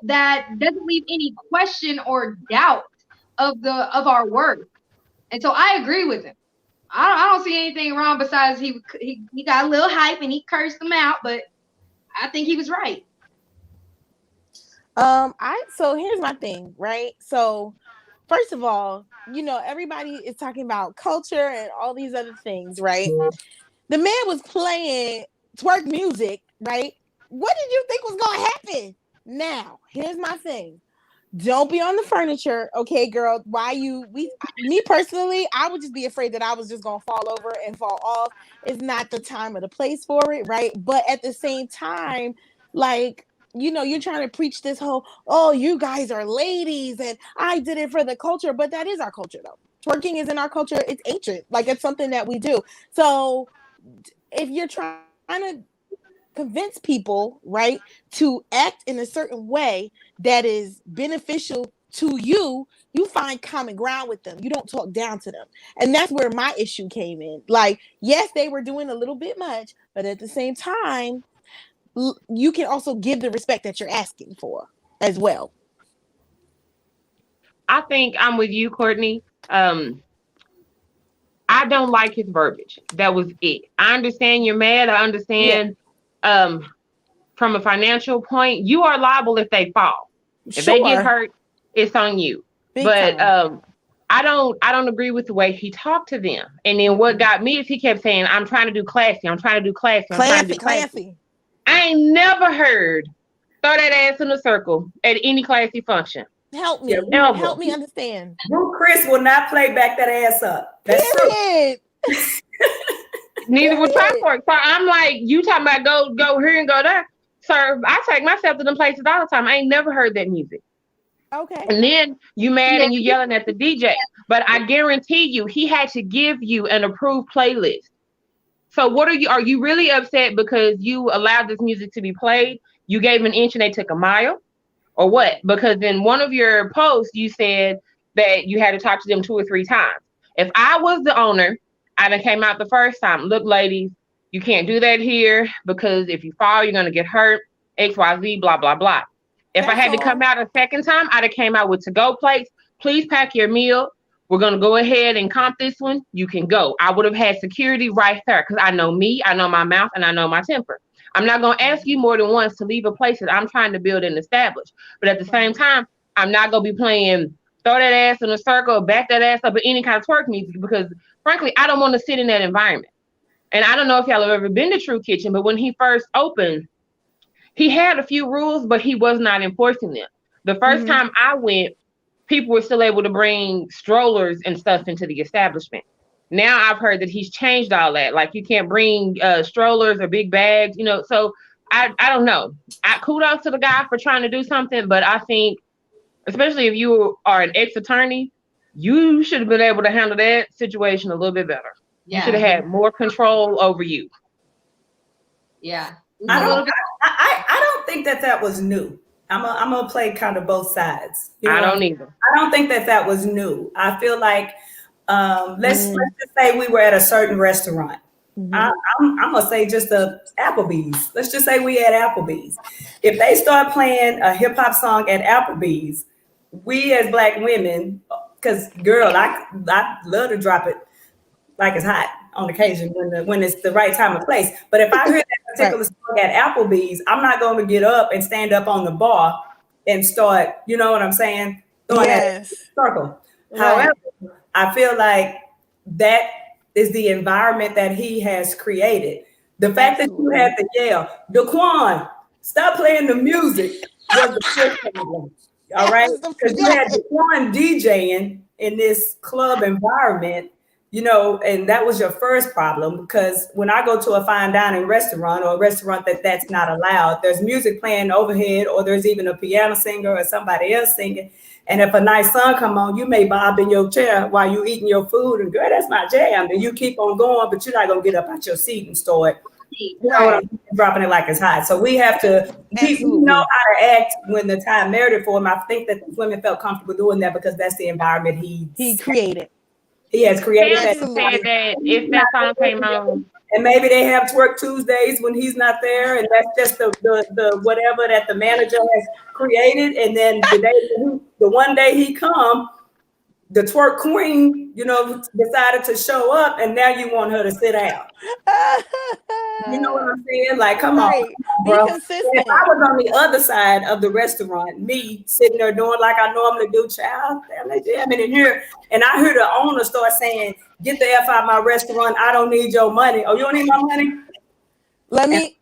that doesn't leave any question or doubt of our worth. And so I agree with him. I don't see anything wrong besides he got a little hype and he cursed them out, but I think he was right. So here's my thing, right? So first of all, everybody is talking about culture and all these other things, right? The man was playing twerk music, right? What did you think was going to happen? Now, here's my thing. Don't be on the furniture, okay, girl. Me personally, I would just be afraid that I was just gonna fall over and fall off. It's not the time or the place for it, right? But at the same time, like, you're trying to preach this whole, oh, you guys are ladies and I did it for the culture, but that is our culture though. Twerking is in our culture. It's ancient. Like, it's something that we do. So if you're trying to convince people, right, to act in a certain way that is beneficial to you, you find common ground with them. You don't talk down to them. And that's where my issue came in. Like, yes, they were doing a little bit much, but at the same time, you can also give the respect that you're asking for as well. I think I'm with you, Courtney. I don't like his verbiage. That was it. I understand you're mad. I understand from a financial point, you are liable if they fall. If they get hurt, it's on you. Big but time. I don't agree with the way he talked to them. And then what got me is he kept saying, I'm trying to do classy. I'm trying to do classy. I'm trying to do classy. I ain't never heard throw that ass in a circle at any classy function. Help me. Help me understand. Chris will not play back that ass up. That's Period. Neither will Twerk. So I'm like, you talking about go here and go there. Sir, I take myself to them places all the time. I ain't never heard that music. Okay. And then you mad and you yelling at the DJ. But I guarantee you, he had to give you an approved playlist. So what are you really upset because you allowed this music to be played? You gave an inch and they took a mile? Or what? Because in one of your posts, you said that you had to talk to them 2 or 3 times. If I was the owner, I'd have came out the first time. Look, ladies, you can't do that here because if you fall, you're going to get hurt, XYZ, blah, blah, blah. If I had to come out a second time, I'd have came out with to-go plates. Please pack your meal. We're going to go ahead and comp this one. You can go. I would have had security right there because I know me, I know my mouth, and I know my temper. I'm not going to ask you more than once to leave a place that I'm trying to build and establish. But at the same time, I'm not going to be playing throw that ass in a circle, back that ass up, or any kind of twerk music because, frankly, I don't want to sit in that environment. And I don't know if y'all have ever been to True Kitchen, but when he first opened, he had a few rules, but he was not enforcing them. The first time I went, people were still able to bring strollers and stuff into the establishment. Now I've heard that he's changed all that. Like you can't bring strollers or big bags, So I don't know. Kudos to the guy for trying to do something, but I think, especially if you are an ex-attorney, you should have been able to handle that situation a little bit better. Yeah. You should have had more control over you. Yeah. I don't think that was new. I'm gonna play kind of both sides. I don't either. I don't think that was new. I feel like let's just say we were at a certain restaurant. I'm gonna say just a Applebee's. Let's just say we at Applebee's. If they start playing a hip hop song at Applebee's, we as Black women, because girl, I love to drop it like it's hot on occasion when it's the right time and place. But if I hear that particular song at Applebee's, I'm not going to get up and stand up on the bar and start, you know what I'm saying, throwing that circle. Right. However, I feel like that is the environment that he has created. The fact that you had to yell, Daquan, stop playing the music was the first problem. All right? Because you had Daquan DJing in this club environment, and that was your first problem, because when I go to a fine dining restaurant or a restaurant that's not allowed, there's music playing overhead, or there's even a piano singer or somebody else singing. And if a nice song come on, you may bob in your chair while you eating your food, and girl, that's my jam. And you keep on going, but you're not gonna get up out your seat and start dropping it like it's hot. So we have to know how to act when the time merited for him. I think that women felt comfortable doing that because that's the environment he created. He has created that. If that song came on, and maybe they have twerk Tuesdays when he's not there, and that's just the whatever that the manager has created. And then the one day he come, the twerk queen, decided to show up, and now you want her to sit down. You know what I'm saying? Like, come on, bro. If I was on the other side of the restaurant, me sitting there doing like I normally do, child, they jamming in here, and I hear the owner start saying, "Get the F out of my restaurant. I don't need your money." Oh, you don't need my money?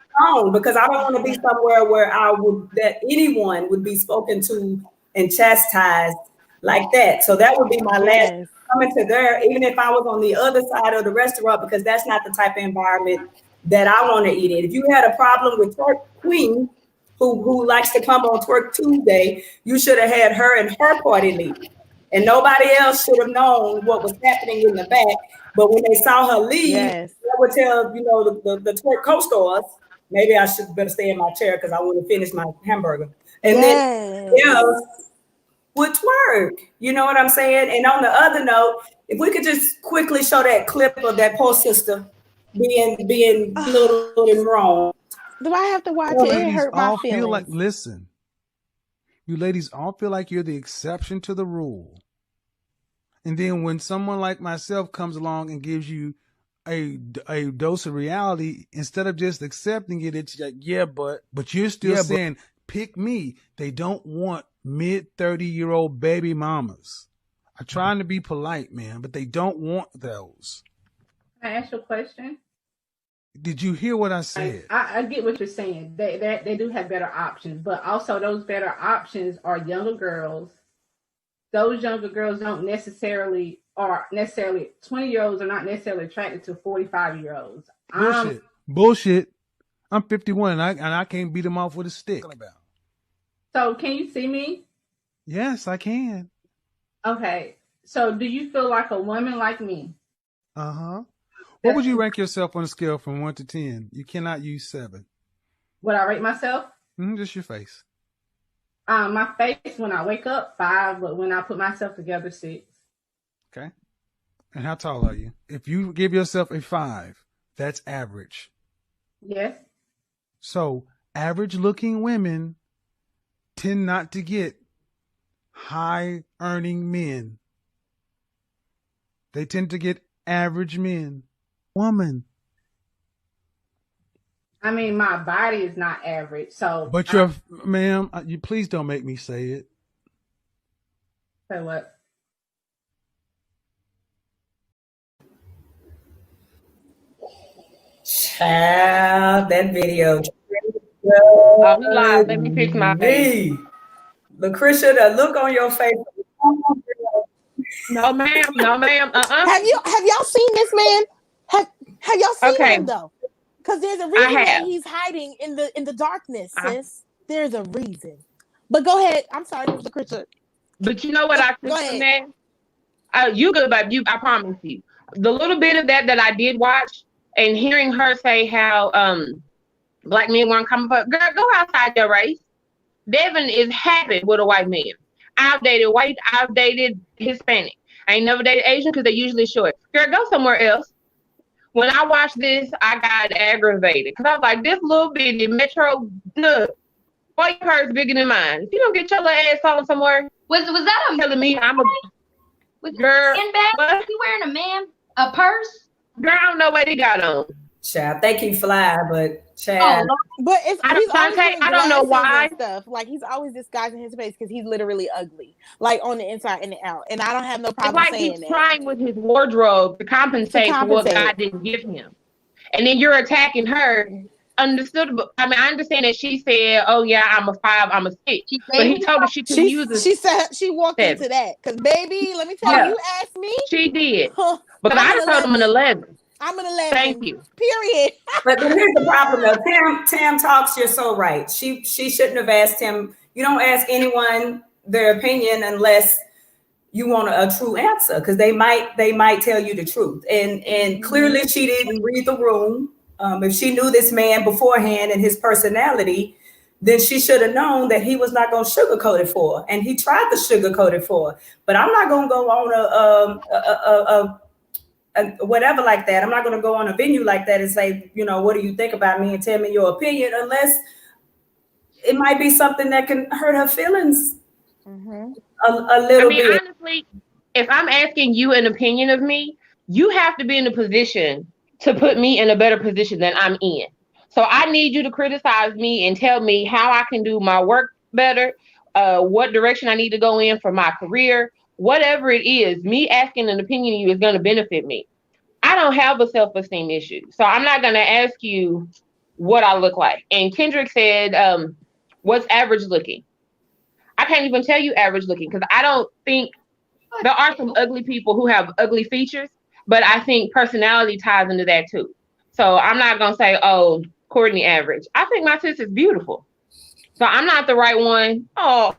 Because I don't want to be somewhere where that anyone would be spoken to and chastised like that. So that would be my last comment to there, even if I was on the other side of the restaurant, because that's not the type of environment that I want to eat in. If you had a problem with Twerk Queen, who likes to come on Twerk Tuesday, you should have had her and her party leave. And nobody else should have known what was happening in the back. But when they saw her leave, they would tell, you know, the Twerk co-stars, maybe I should better stay in my chair because I want to finish my hamburger. And then else would twerk. You know what I'm saying? And on the other note, if we could just quickly show that clip of that poor sister being little and wrong. Do I have to watch it? It hurt my feelings. Listen, you ladies all feel like you're the exception to the rule. And then when someone like myself comes along and gives you a dose of reality, instead of just accepting it, it's like, yeah, but you're still saying, pick me. They don't want mid-30-year-old baby mamas. I'm trying to be polite, man, but they don't want those. Can I ask you a question? Did you hear what I said? I get what you're saying. They do have better options, but also those better options are younger girls. Those younger girls don't necessarily 20-year-olds are not necessarily attracted to 45-year-olds. Bullshit. I'm 51 and I can't beat them off with a stick. So can you see me? Yes, I can. Okay. So do you feel like a woman like me? Uh-huh. What would you rank yourself on a scale from 1 to 10? You cannot use 7. Would I rate myself? Just your face. My face when I wake up, 5, but when I put myself together, 6. Okay. And how tall are you? If you give yourself a 5, that's average. Yes. So average looking women tend not to get high earning men. They tend to get average men. Woman. I mean, my body is not average, so. But ma'am, you please don't make me say it. Say what? Child, that video. I'm live. Let me fix my face. Lucretia, the look on your face. No, ma'am. No, ma'am. Have y'all seen this man? Have y'all seen him though? Because there's a reason that he's hiding in the darkness, sis. There's a reason. But go ahead. I'm sorry, Lucretia. But you know what I took from that? You good, babe. I promise you. The little bit of that I did watch, and hearing her say how black men weren't coming up. Girl, go outside your race. Devin is happy with a white man. I've dated white. I've dated Hispanic. I ain't never dated Asian because they're usually short. Girl, go somewhere else. When I watched this, I got aggravated because I was like, this little bitty metro, look, why your purse bigger than mine? If you don't get your little ass on somewhere, was that telling me I'm a girl? Was he wearing a purse? Girl, I don't know what he got on. Child, I think he fly, but child. But it's I don't know why. Stuff like he's always disguising his face because he's literally ugly, like on the inside and the out. And I don't have no problem saying he's trying with his wardrobe to compensate for what God didn't give him. And then you're attacking her. Understood. I mean, I understand that she said, "Oh yeah, I'm a 5, I'm a 6," but he told her she could use it. She said she walked into that because, baby, let me tell you, asked me. She did, but I told him an 11. I'm an 11. Thank you. Period. But here's the problem, though. Tam talks. You're so right. She shouldn't have asked him. You don't ask anyone their opinion unless you want a true answer, because they might tell you the truth. And clearly she didn't read the room. If she knew this man beforehand and his personality, then she should have known that he was not going to sugarcoat it for her. And he tried to sugarcoat it for her. But I'm not going to go on a whatever like that. I'm not going to go on a venue like that and say, you know, what do you think about me and tell me your opinion, unless it might be something that can hurt her feelings a little bit. Honestly, if I'm asking you an opinion of me, you have to be in a position to put me in a better position than I'm in. So I need you to criticize me and tell me how I can do my work better, what direction I need to go in for my career. Whatever it is, me asking an opinion of you is going to benefit me. I don't have a self-esteem issue, so I'm not going to ask you what I look like. And Kendrick said, what's average looking? I can't even tell you average looking because I don't think there are some ugly people who have ugly features, but I think personality ties into that too. So I'm not gonna say, oh, Courtney average. I think my sis is beautiful. So I'm not the right one. Oh,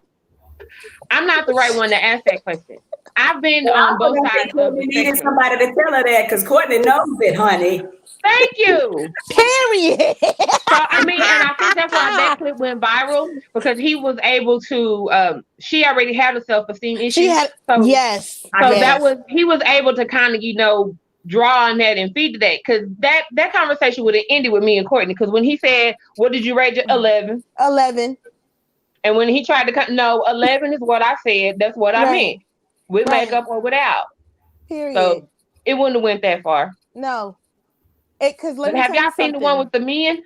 I'm not the right one to ask that question. I've been on both sides of Courtney the needed spectrum. somebody to tell her that because Courtney knows it, honey. Thank you. Period. So I mean, and I think that's why that clip went viral because he was able to. She already had a self-esteem issue. She had yes. So yes. that was he was able to kind of draw on that and feed to that because that conversation would have ended with me and Courtney because when he said, "What did you rate your 11?" 11. And when he tried to cut, no, 11 is what I said. That's what I meant, with makeup or without. Period. So it wouldn't have went that far. No. Because have y'all seen the one with the men?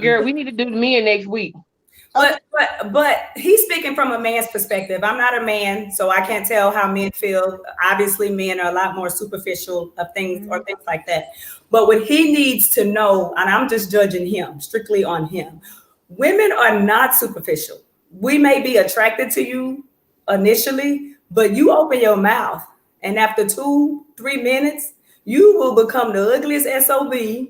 Girl, we need to do the men next week. But he's speaking from a man's perspective. I'm not a man, so I can't tell how men feel. Obviously, men are a lot more superficial of things or things like that. But what he needs to know, and I'm just judging him, strictly on him, women are not superficial. We may be attracted to you initially, but you open your mouth, and after 2-3 minutes, you will become the ugliest SOB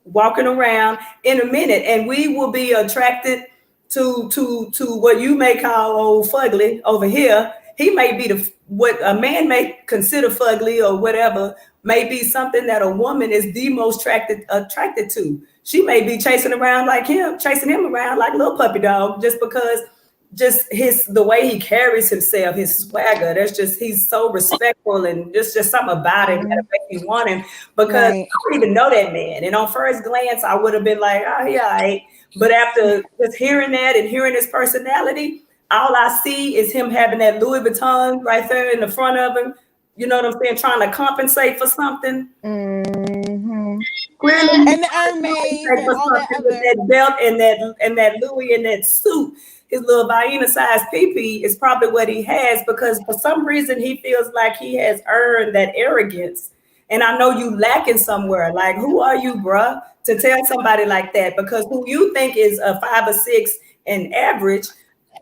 walking around in a minute, and we will be attracted to what you may call old fugly over here. He may be what a man may consider fugly or whatever may be something that a woman is the most attracted to. She may be chasing him around like a little puppy dog just because the way he carries himself, his swagger, he's so respectful, and just something about him that makes me want him because I don't even know that man. And on first glance, I would have been like, oh yeah, but after just hearing that and hearing his personality, all I see is him having that Louis Vuitton right there in the front of him. You know what I'm saying? Trying to compensate for something. Mm-hmm. Clearly, and the Hermes and all that other. That belt and that Louis and that suit. His little Vienna-sized pee-pee is probably what he has because for some reason he feels like he has earned that arrogance. And I know you lacking somewhere. Like, who are you, bruh, to tell somebody like that? Because who you think is a 5 or 6 and average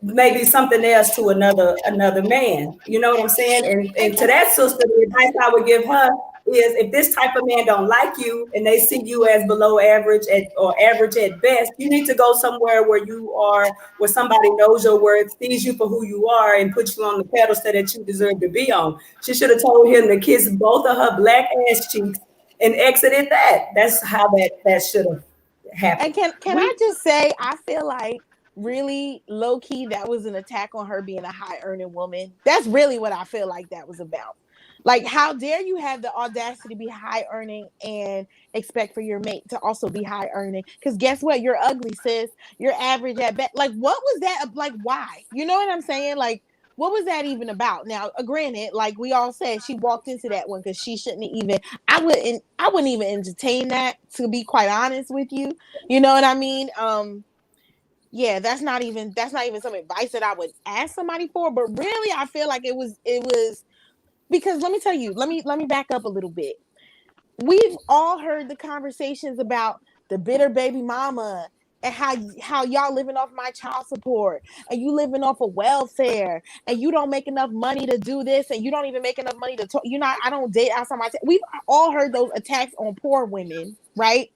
may be something else to another man. You know what I'm saying? And to that sister, the advice I would give her is if this type of man don't like you and they see you as below average or average at best, you need to go somewhere where somebody knows your worth, sees you for who you are, and puts you on the pedestal that you deserve to be on. She should have told him to kiss both of her black ass cheeks and exited that. That's how that should have happened. And can I just say, I feel like really low key that was an attack on her being a high earning woman. That's really what I feel like that was about. Like, how dare you have the audacity to be high earning and expect for your mate to also be high earning? Because guess what? You're ugly, sis. You're average at best. Like, what was that? Like, why? You know what I'm saying? Like, what was that even about? Now, granted, like we all said, she walked into that one because she shouldn't even. I wouldn't even entertain that, to be quite honest with you. You know what I mean? Yeah, that's not even some advice that I would ask somebody for. But really, I feel like it was. Because let me tell you, let me back up a little bit. We've all heard the conversations about the bitter baby mama and how y'all living off my child support and you living off of welfare and you don't make enough money to do this and you don't even make enough money to talk. I don't date outside my. We've all heard those attacks on poor women, right?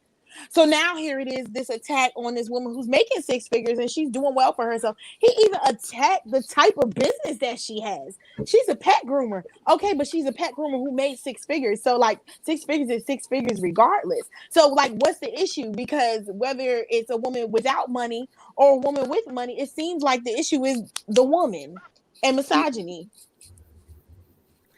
So now here it is, this attack on this woman who's making 6 figures and she's doing well for herself. He even attacked the type of business that she has. She's a pet groomer. Okay, but she's a pet groomer who made 6 figures. So like 6 figures is 6 figures regardless. So like what's the issue? Because whether it's a woman without money or a woman with money, it seems like the issue is the woman and misogyny.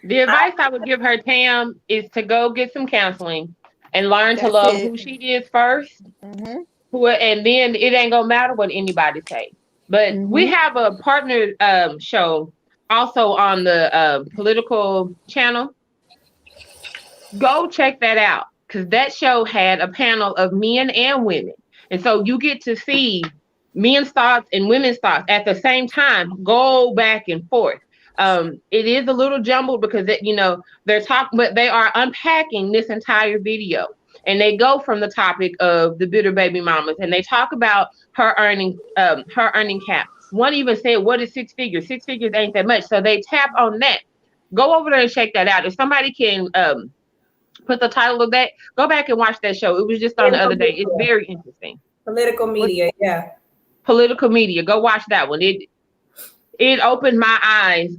The advice I would give her, Tam, is to go get some counseling and learn to love who she is first. Mm-hmm. And then it ain't gonna matter what anybody say. But we have a partner show also on the political channel. Go check that out because that show had a panel of men and women. And so you get to see men's thoughts and women's thoughts at the same time, go back and forth. It is a little jumbled because they're talking, but they are unpacking this entire video, and they go from the topic of the bitter baby mamas, and they talk about her earning caps, one even said, what is six figures? Six figures ain't that much. So they tap on that. Go over there and check that out. If somebody can put the title of that, go back and watch that show. It was just on the other day. It's very interesting. Political media, yeah. Political media. Go watch that one. It opened my eyes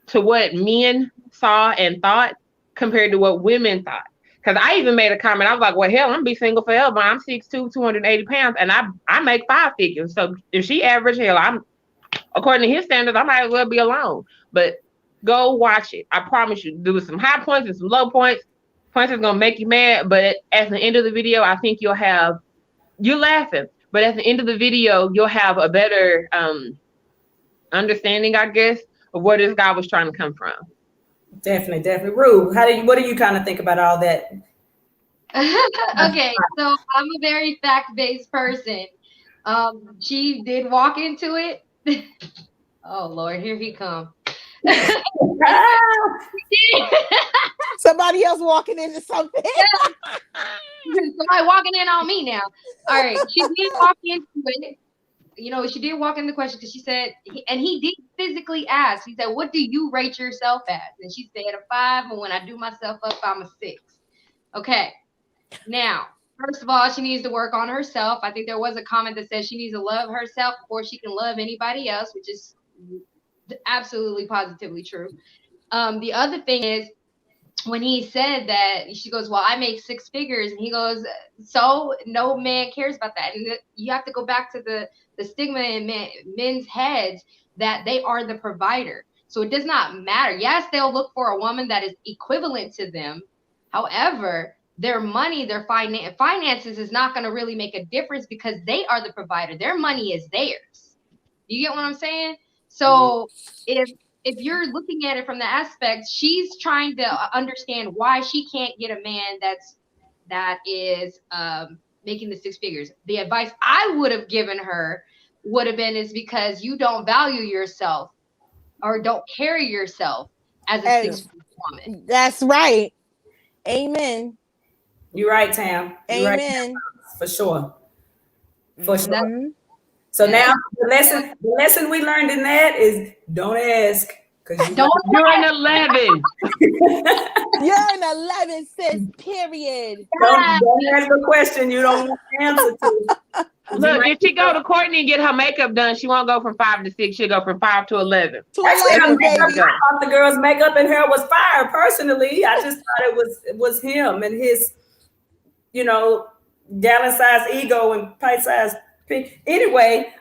to what men saw and thought compared to what women thought. Because I even made a comment. I was like, well, hell, I'm going to be single forever. I'm 6'2", 280 pounds, and I make 5 figures. So if she average, hell, according to his standards, I might as well be alone. But go watch it. I promise you. There was some high points and some low points. Points is going to make you mad, but at the end of the video, I think you're laughing. But at the end of the video, you'll have a better understanding, I guess, of where this guy was trying to come from. Definitely. Rue, what do you kind of think about all that? Okay, so I'm a very fact-based person. She did walk into it. Oh Lord, here he comes. Somebody else walking into something. Somebody walking in on me now. All right, she did walk into it. You know, she did walk in the question because she said, and he did physically ask. He said, "What do you rate yourself as?" And she said, a 5. And when I do myself up, I'm a 6. Okay. Now, first of all, she needs to work on herself. I think there was a comment that says she needs to love herself before she can love anybody else, which is absolutely positively true. The other thing is, when he said that, she goes, well, I make 6 figures. And he goes, so no man cares about that. And you have to go back to the stigma in men's heads that they are the provider. So it does not matter. Yes, they'll look for a woman that is equivalent to them. However, their money, their finances is not going to really make a difference because they are the provider. Their money is theirs. You get what I'm saying? So if you're looking at it from the aspect, she's trying to understand why she can't get a man that is making the 6 figures. The advice I would have given her would have been is because you don't value yourself or don't carry yourself as a 6 woman. That's right. Amen. You're right, Tam. You're Amen. right. For sure. Mm-hmm. So now the lesson we learned in that is don't ask. You're an 11. You're an 11, sis, period. Don't ask a question you don't want to answer to. Look, if she go to Courtney and get her makeup done, she won't go from 5 to 6. She'll go from 5 to 11. I thought the girl's makeup and hair was fire. Personally, I just thought it was him and his, gallon-sized ego and pint-sized pig. Anyway,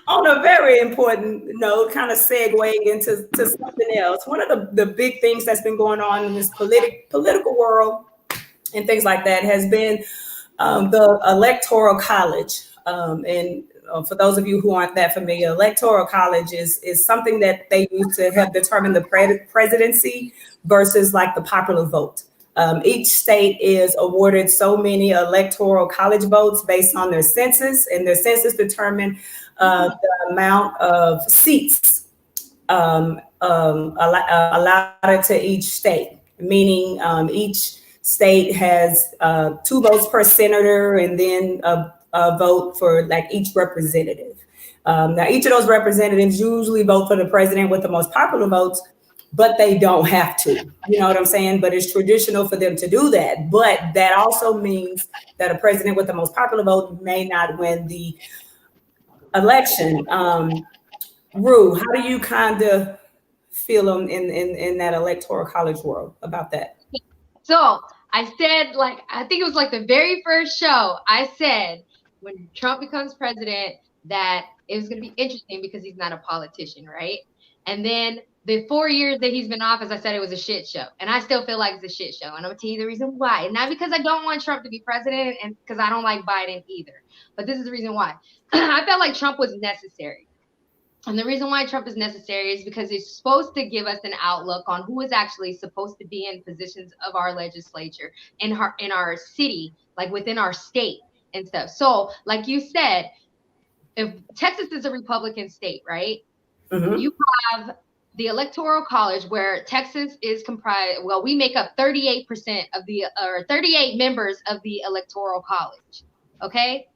on a very important note, kind of segueing into something else. One of the big things that's been going on in this political world and things like that has been the Electoral College. And for those of you who aren't that familiar, Electoral College is something that they use to help determine the presidency versus like the popular vote. Each state is awarded so many Electoral College votes based on their census, and their census determine the amount of seats allotted to each state, meaning each state has 2 votes per senator and then a vote for like each representative. Now, each of those representatives usually vote for the president with the most popular votes, but they don't have to. You know what I'm saying? But it's traditional for them to do that. But that also means that a president with the most popular vote may not win the election. Rue, how do you kind of feel in that Electoral College world about that? So I said, I think it was like the very first show, I said, when Trump becomes president, that it was going to be interesting because he's not a politician, right? And then the 4 years that he's been in office, I said it was a shit show. And I still feel like it's a shit show. And I'm going to tell you the reason why. And not because I don't want Trump to be president and because I don't like Biden either. But this is the reason why. I felt like Trump was necessary. And the reason why Trump is necessary is because it's supposed to give us an outlook on who is actually supposed to be in positions of our legislature in our city, like within our state and stuff. So like you said, if Texas is a Republican state, right? Mm-hmm. You have the Electoral College where Texas is comprised. Well, we make up 38% of or 38 members of the Electoral College. Okay,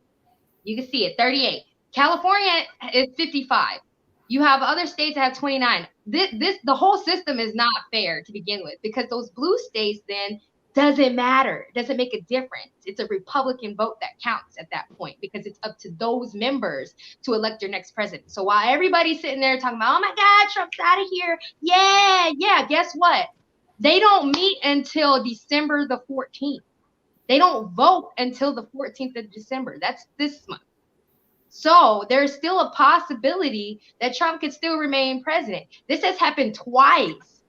you can see it, 38. California is 55. You have other states that have 29. The whole system is not fair to begin with, because those blue states then doesn't matter. It doesn't make a difference. It's a Republican vote that counts at that point, because it's up to those members to elect your next president. So while everybody's sitting there talking about, oh my God, Trump's out of here. Yeah, guess what? They don't meet until December the 14th. They don't vote until the 14th of December. That's this month. So there's still a possibility that Trump could still remain president. This has happened twice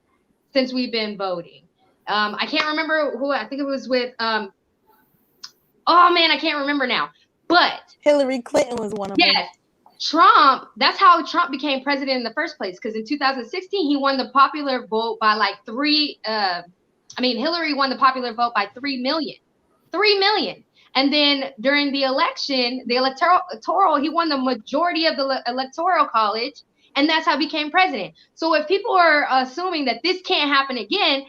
since we've been voting. I can't remember who, I think it was with, oh man, I can't remember now. But Hillary Clinton was one of them. Yes, Trump, that's how Trump became president in the first place. Because in 2016, he won the popular vote by like Hillary won the popular vote by 3 million. 3 million. And then during the election, the electoral, he won the majority of the Electoral College, and that's how he became president. So if people are assuming that this can't happen again,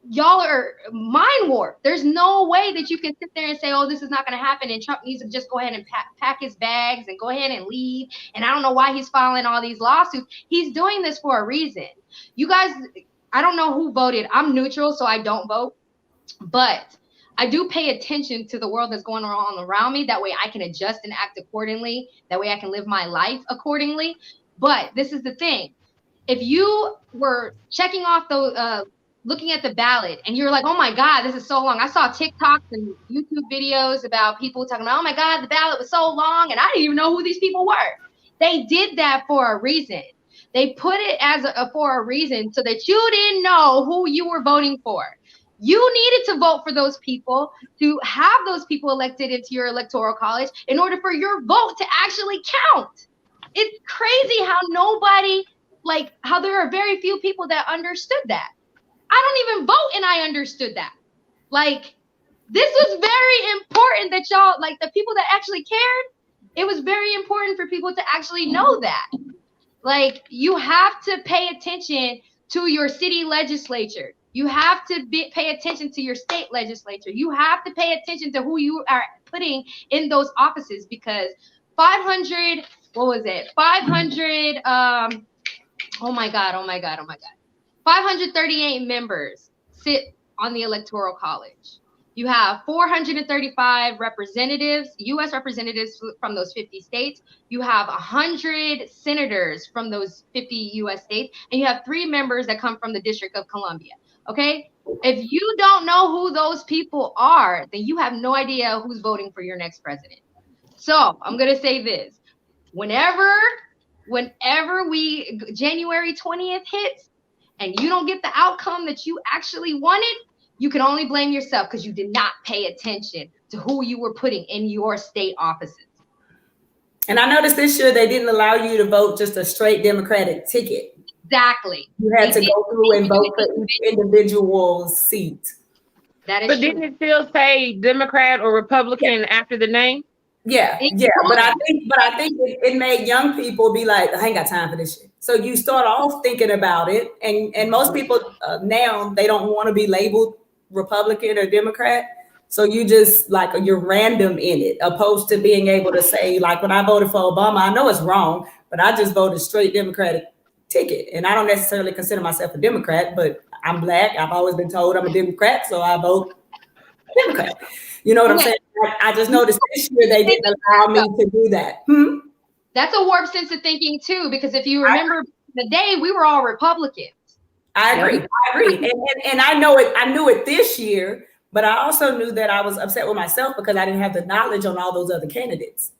y'all are mind warped. There's no way that you can sit there and say, oh, this is not going to happen, and Trump needs to just go ahead and pack his bags and go ahead and leave. And I don't know why he's filing all these lawsuits. He's doing this for a reason. You guys, I don't know who voted. I'm neutral, so I don't vote. But I do pay attention to the world that's going on around me. That way I can adjust and act accordingly. That way I can live my life accordingly. But this is the thing. If you were checking off the, looking at the ballot and you're like, oh my God, this is so long. I saw TikToks and YouTube videos about people talking about, oh my God, the ballot was so long. And I didn't even know who these people were. They did that for a reason. They put it as for a reason so that you didn't know who you were voting for. You needed to vote for those people, to have those people elected into your electoral college in order for your vote to actually count. It's crazy how how there are very few people that understood that. I don't even vote and I understood that. Like, this was very important that y'all, like the people that actually cared, it was very important for people to actually know that. Like, you have to pay attention to your city legislature. You have to pay attention to your state legislature. You have to pay attention to who you are putting in those offices, because 500, what was it? 500, oh my God. 538 members sit on the Electoral College. You have 435 representatives, U.S. representatives from those 50 states. You have 100 senators from those 50 U.S. states, and you have 3 members that come from the District of Columbia. Okay? If you don't know who those people are, then you have no idea who's voting for your next president. So I'm going to say this. Whenever January 20th hits and you don't get the outcome that you actually wanted, you can only blame yourself because you did not pay attention to who you were putting in your state offices. And I noticed this year they didn't allow you to vote just a straight Democratic ticket. Exactly. You had to go through and vote for each individual seat. That is But true. didn't it still say Democrat or Republican after the name? Yeah. But I think it made young people be like, I ain't got time for this shit. So you start off thinking about it, and most people now, they don't want to be labeled Republican or Democrat. So you just you're random in it, opposed to being able to say, like, when I voted for Obama, I know it's wrong, but I just voted straight Democratic ticket. And I don't necessarily consider myself a Democrat, but I'm Black. I've always been told I'm a Democrat, so I vote Democrat. You know what I'm saying? I just noticed this year they didn't allow me to do that. That's a warped sense of thinking too, because if you remember the day, we were all Republicans. I agree. And I knew it this year, but I also knew that I was upset with myself because I didn't have the knowledge on all those other candidates.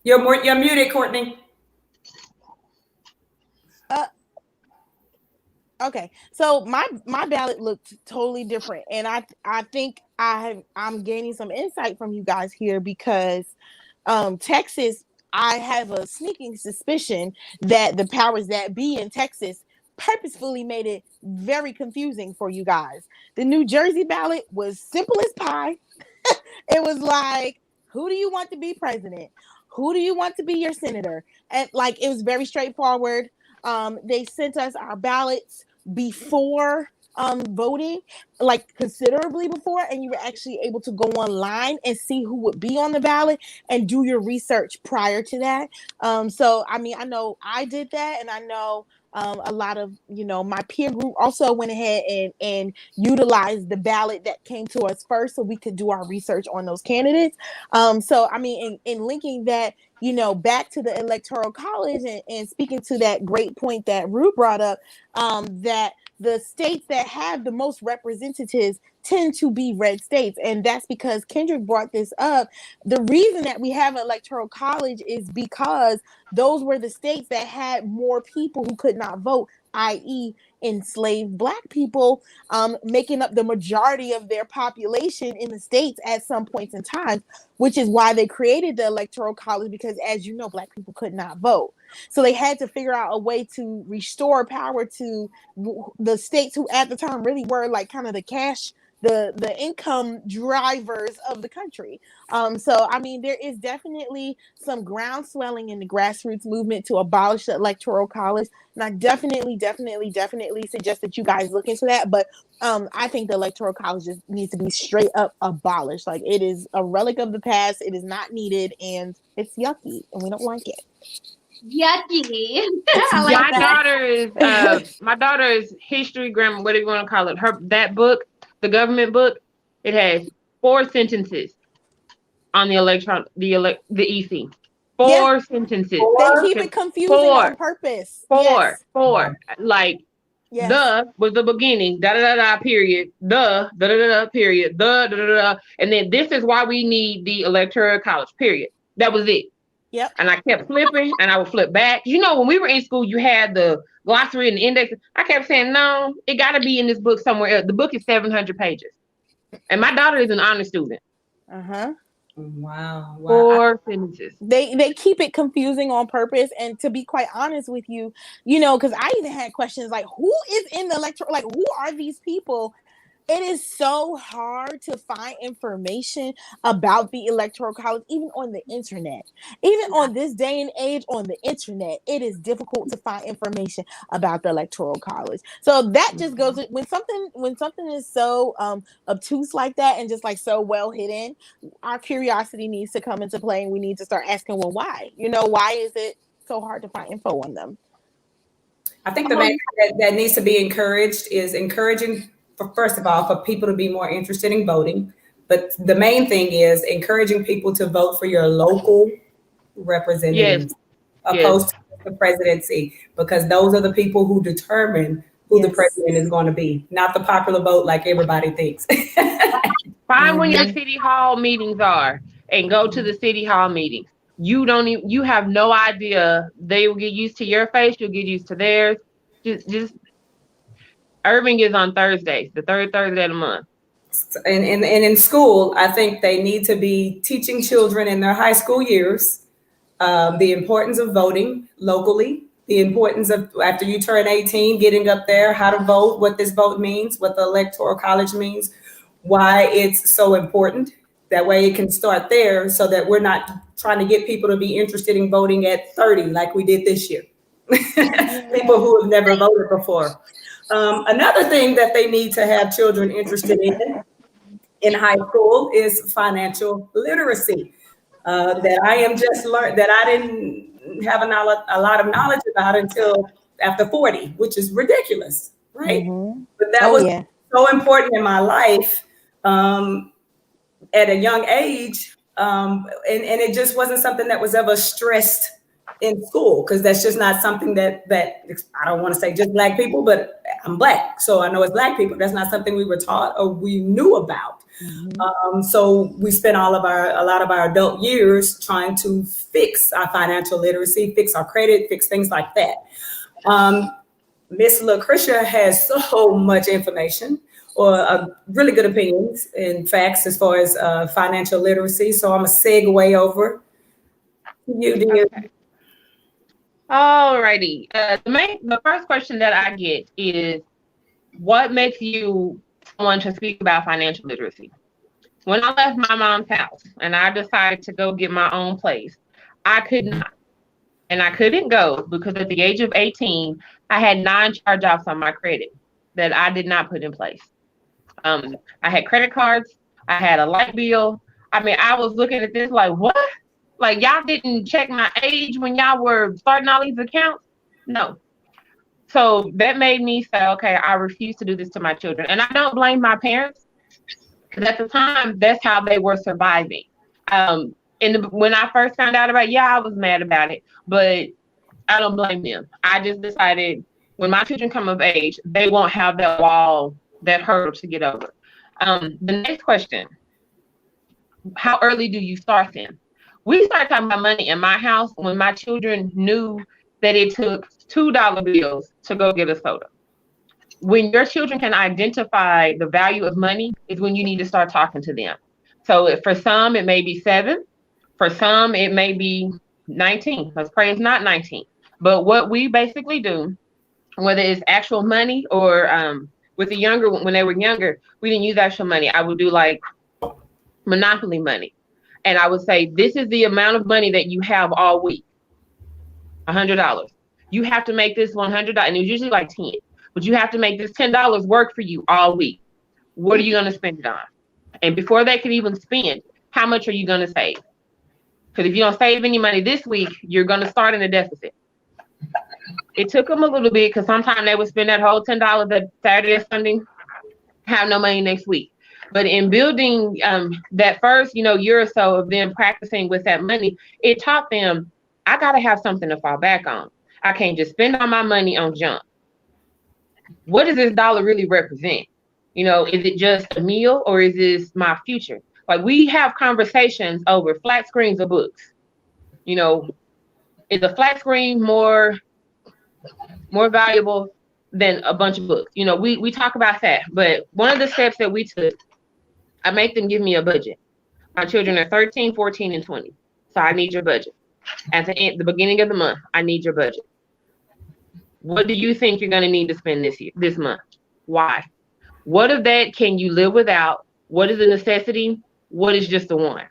You're muted, Courtney. Okay, so my ballot looked totally different, and I think I'm gaining some insight from you guys here because Texas, I have a sneaking suspicion that the powers that be in Texas purposefully made it very confusing for you guys. The New Jersey ballot was simple as pie. It was like, who do you want to be president? Who do you want to be your senator? And it was very straightforward. They sent us our ballots before voting like considerably before, and you were actually able to go online and see who would be on the ballot and do your research prior to that. So I mean, I know I did that, and I know a lot of my peer group also went ahead and utilized the ballot that came to us first, so we could do our research on those candidates. So I mean, in linking that back to the Electoral College, and speaking to that great point that Rue brought up, that the states that have the most representatives tend to be red states. And that's because Kendrick brought this up. The reason that we have Electoral College is because those were the states that had more people who could not vote, i.e., enslaved Black people, making up the majority of their population in the states at some points in time, which is why they created the Electoral College, because as you know, Black people could not vote. So they had to figure out a way to restore power to the states who at the time really were like kind of the cash, the income drivers of the country. So I mean, there is definitely some ground swelling in the grassroots movement to abolish the Electoral College, and I definitely suggest that you guys look into that. But I think the Electoral College just needs to be straight up abolished. Like, it is a relic of the past. It is not needed, and it's yucky, and we don't like it. Yucky. I like my that. daughter is history, grammar, whatever you want to call it. That book, the government book, it has 4 sentences on the EC. 4 sentences. They keep it confusing on purpose. 4. Like, the was the beginning, da da da da period, the da da da da period, the da da da, and then this is why we need the Electoral College, period. That was it. Yep. And I kept flipping, and I would flip back. When we were in school, you had the glossary and the index. I kept saying, no, it got to be in this book somewhere else. The book is 700 pages. And my daughter is an honor student. Uh-huh. Wow. 4 sentences. They keep it confusing on purpose. And to be quite honest with you, because I even had questions like, who is in the electoral? Like, who are these people? It is so hard to find information about the Electoral College, even on the internet. Even on this day and age on the internet, it is difficult to find information about the Electoral College. So that just goes when something is so obtuse like that, and just like so well hidden, our curiosity needs to come into play, and we need to start asking, well, why? Why is it so hard to find info on them? I think the main thing that needs to be encouraged is encouraging, first of all, for people to be more interested in voting. But the main thing is encouraging people to vote for your local representatives opposed to the presidency, because those are the people who determine who the president is going to be, not the popular vote like everybody thinks. Find when your city hall meetings are and go to the city hall meetings. You have no idea. They will get used to your face. You'll get used to theirs. Just Irving is on Thursdays, the 3rd Thursday of the month. And in school, I think they need to be teaching children in their high school years the importance of voting locally, the importance of, after you turn 18, getting up there, how to vote, what this vote means, what the Electoral College means, why it's so important. That way it can start there, so that we're not trying to get people to be interested in voting at 30 like we did this year. People who have never voted before. Another thing that they need to have children interested in high school is financial literacy. That I am just learned, that I didn't have a lot of knowledge about until after 40, which is ridiculous, right? Mm-hmm. But that was so important in my life at a young age, and it just wasn't something that was ever stressed in school, because that's just not something that I don't want to say just Black people, but I'm Black, so I know it's Black people. That's not something we were taught or we knew about. Mm-hmm. So we spent a lot of our adult years trying to fix our financial literacy, fix our credit, fix things like that. Miss Lucretia has so much information, or really good opinions and facts as far as financial literacy. So I'm a segue over to you, dear. Okay. Alrighty. The first question that I get is, what makes you want to speak about financial literacy? When I left my mom's house and I decided to go get my own place, I could not. And I couldn't go because at the age of 18, I had 9 charge-offs on my credit. that I did not put in place. I had credit cards. I had a light bill. I mean, I was looking at this like, what? Like, y'all didn't check my age when y'all were starting all these accounts? No. So that made me say, okay, I refuse to do this to my children. And I don't blame my parents, because at the time, that's how they were surviving. When I first found out about it, yeah, I was mad about it, but I don't blame them. I just decided when my children come of age, they won't have that wall, that hurdle to get over. The next question, how early do you start them? We started talking about money in my house when my children knew that it took $2 bills to go get a soda. When your children can identify the value of money is when you need to start talking to them. So for some, it may be 7. For some, it may be 19. Let's pray it's not 19. But what we basically do, whether it's actual money or with the younger, when they were younger, we didn't use actual money. I would do like Monopoly money. And I would say, this is the amount of money that you have all week. $100. You have to make this $100. And it was usually like 10. But you have to make this $10 work for you all week. What are you going to spend it on? And before they could even spend, how much are you going to save? Because if you don't save any money this week, you're going to start in a deficit. It took them a little bit, because sometimes they would spend that whole $10 that Saturday or Sunday, have no money next week. But in building that first, year or so of them practicing with that money, it taught them, I got to have something to fall back on. I can't just spend all my money on junk. What does this dollar really represent? Is it just a meal, or is this my future? Like, we have conversations over flat screens or books. Is a flat screen more valuable than a bunch of books? We talk about that. But one of the steps that we took, I make them give me a budget. My children are 13, 14, and 20. So I need your budget. At the beginning of the month, I need your budget. What do you think you're going to need to spend this month? Why? What of that can you live without? What is a necessity? What is just a want?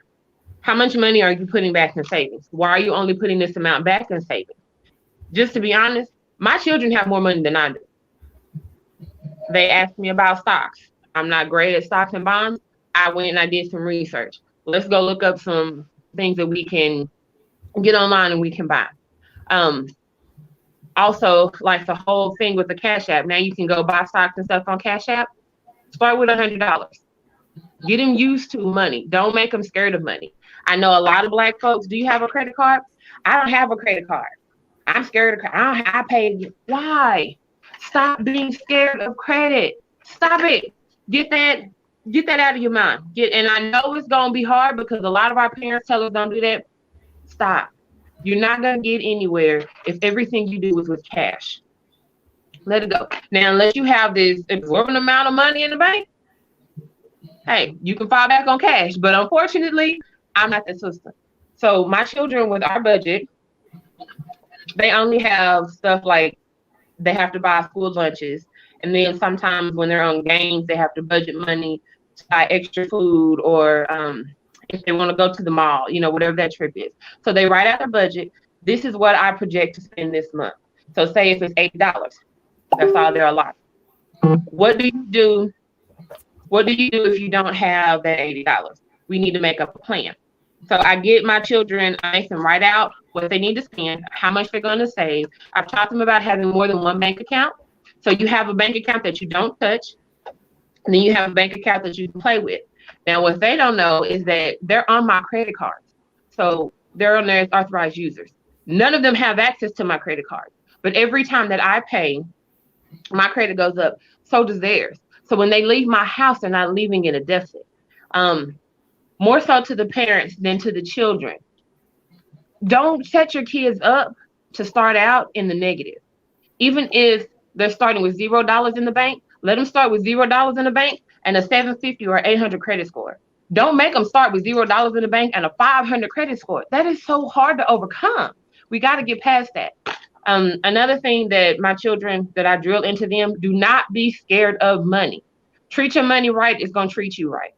How much money are you putting back in savings? Why are you only putting this amount back in savings? Just to be honest, my children have more money than I do. They asked me about stocks. I'm not great at stocks and bonds. I went and I did some research. Let's go look up some things that we can get online and we can buy. Also, like the whole thing with the Cash App. Now you can go buy stocks and stuff on Cash App. Start with $100. Get them used to money. Don't make them scared of money. I know a lot of Black folks. Do you have a credit card? I don't have a credit card. I'm scared of credit. I paid. Why? Stop being scared of credit. Stop it. Get that out of your mind. And I know it's gonna be hard, because a lot of our parents tell us don't do that. Stop. You're not gonna get anywhere if everything you do is with cash. Let it go. Now, unless you have this exorbitant amount of money in the bank, hey, you can fall back on cash. But unfortunately, I'm not that sister. So my children, with our budget, they only have stuff like they have to buy school lunches. And then sometimes when they're on games, they have to budget money to buy extra food, or if they want to go to the mall, whatever that trip is. So they write out their budget. This is what I project to spend this month. So say if it's $80, that's all they're allotted. What do you do? What do you do if you don't have that $80? We need to make up a plan. So I get my children, I make them write out what they need to spend, how much they're going to save. I've taught them about having more than one bank account. So you have a bank account that you don't touch, and then you have a bank account that you can play with. Now, what they don't know is that they're on my credit cards. So they're on there as authorized users. None of them have access to my credit card. But every time that I pay, my credit goes up. So does theirs. So when they leave my house, they're not leaving in a deficit. More so to the parents than to the children. Don't set your kids up to start out in the negative. Even if they're starting with $0 in the bank, let them start with $0 in the bank and a 750 or 800 credit score. Don't make them start with $0 in the bank and a 500 credit score. That is so hard to overcome. We got to get past that. Another thing that my children, that I drill into them, do not be scared of money. Treat your money right, it's going to treat you right.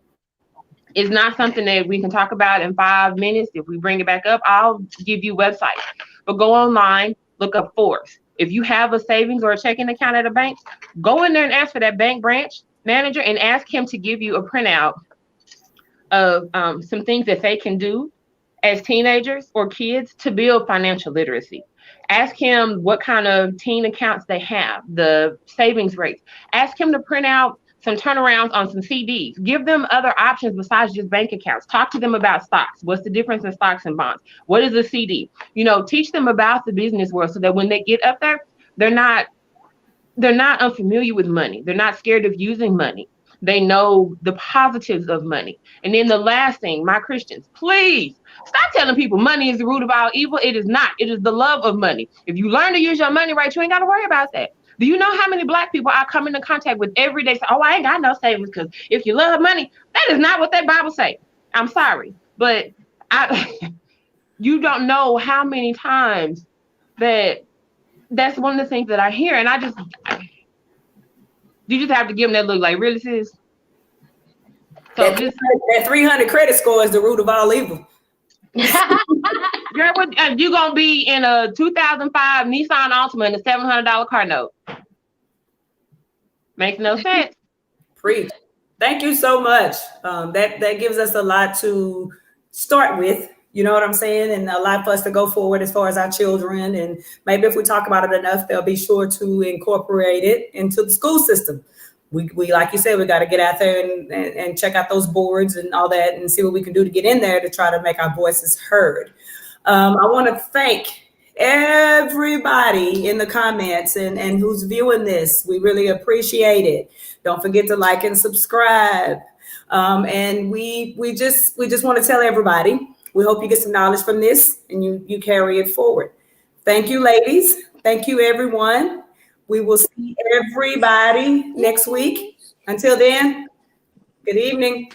It's not something that we can talk about in 5 minutes. If we bring it back up, I'll give you websites. But go online, look up Forbes. If you have a savings or a checking account at a bank, go in there and ask for that bank branch manager and ask him to give you a printout of some things that they can do as teenagers or kids to build financial literacy. Ask him what kind of teen accounts they have, the savings rates. Ask him to print out some turnarounds on some CDs. Give them other options besides just bank accounts. Talk to them about stocks. What's the difference in stocks and bonds? What is a CD? You know, teach them about the business world so that when they get up there, they're not unfamiliar with money. They're not scared of using money. They know the positives of money. And then the last thing, my Christians, please stop telling people money is the root of all evil. It is not. It is the love of money. If you learn to use your money right, you ain't got to worry about that. Do you know how many Black people I come into contact with every day? Say, oh, I ain't got no savings because if you love money, that is not what that Bible say. I'm sorry, but you don't know how many times that's one of the things that I hear, and you just have to give them that look like, really, sis? So that 300 credit score is the root of all evil. Girl, you gonna be in a 2005 Nissan Altima and a $700 car note? Makes no sense. Preach. Thank you so much. That gives us a lot to start with. You know what I'm saying? And a lot for us to go forward as far as our children. And maybe if we talk about it enough, they'll be sure to incorporate it into the school system. We like you said, we got to get out there and check out those boards and all that and see what we can do to get in there to try to make our voices heard. I want to thank everybody in the comments and who's viewing this. We really appreciate it. Don't forget to like and subscribe. And we just want to tell everybody, we hope you get some knowledge from this and you carry it forward. Thank you, ladies. Thank you, everyone. We will see everybody next week. Until then, good evening.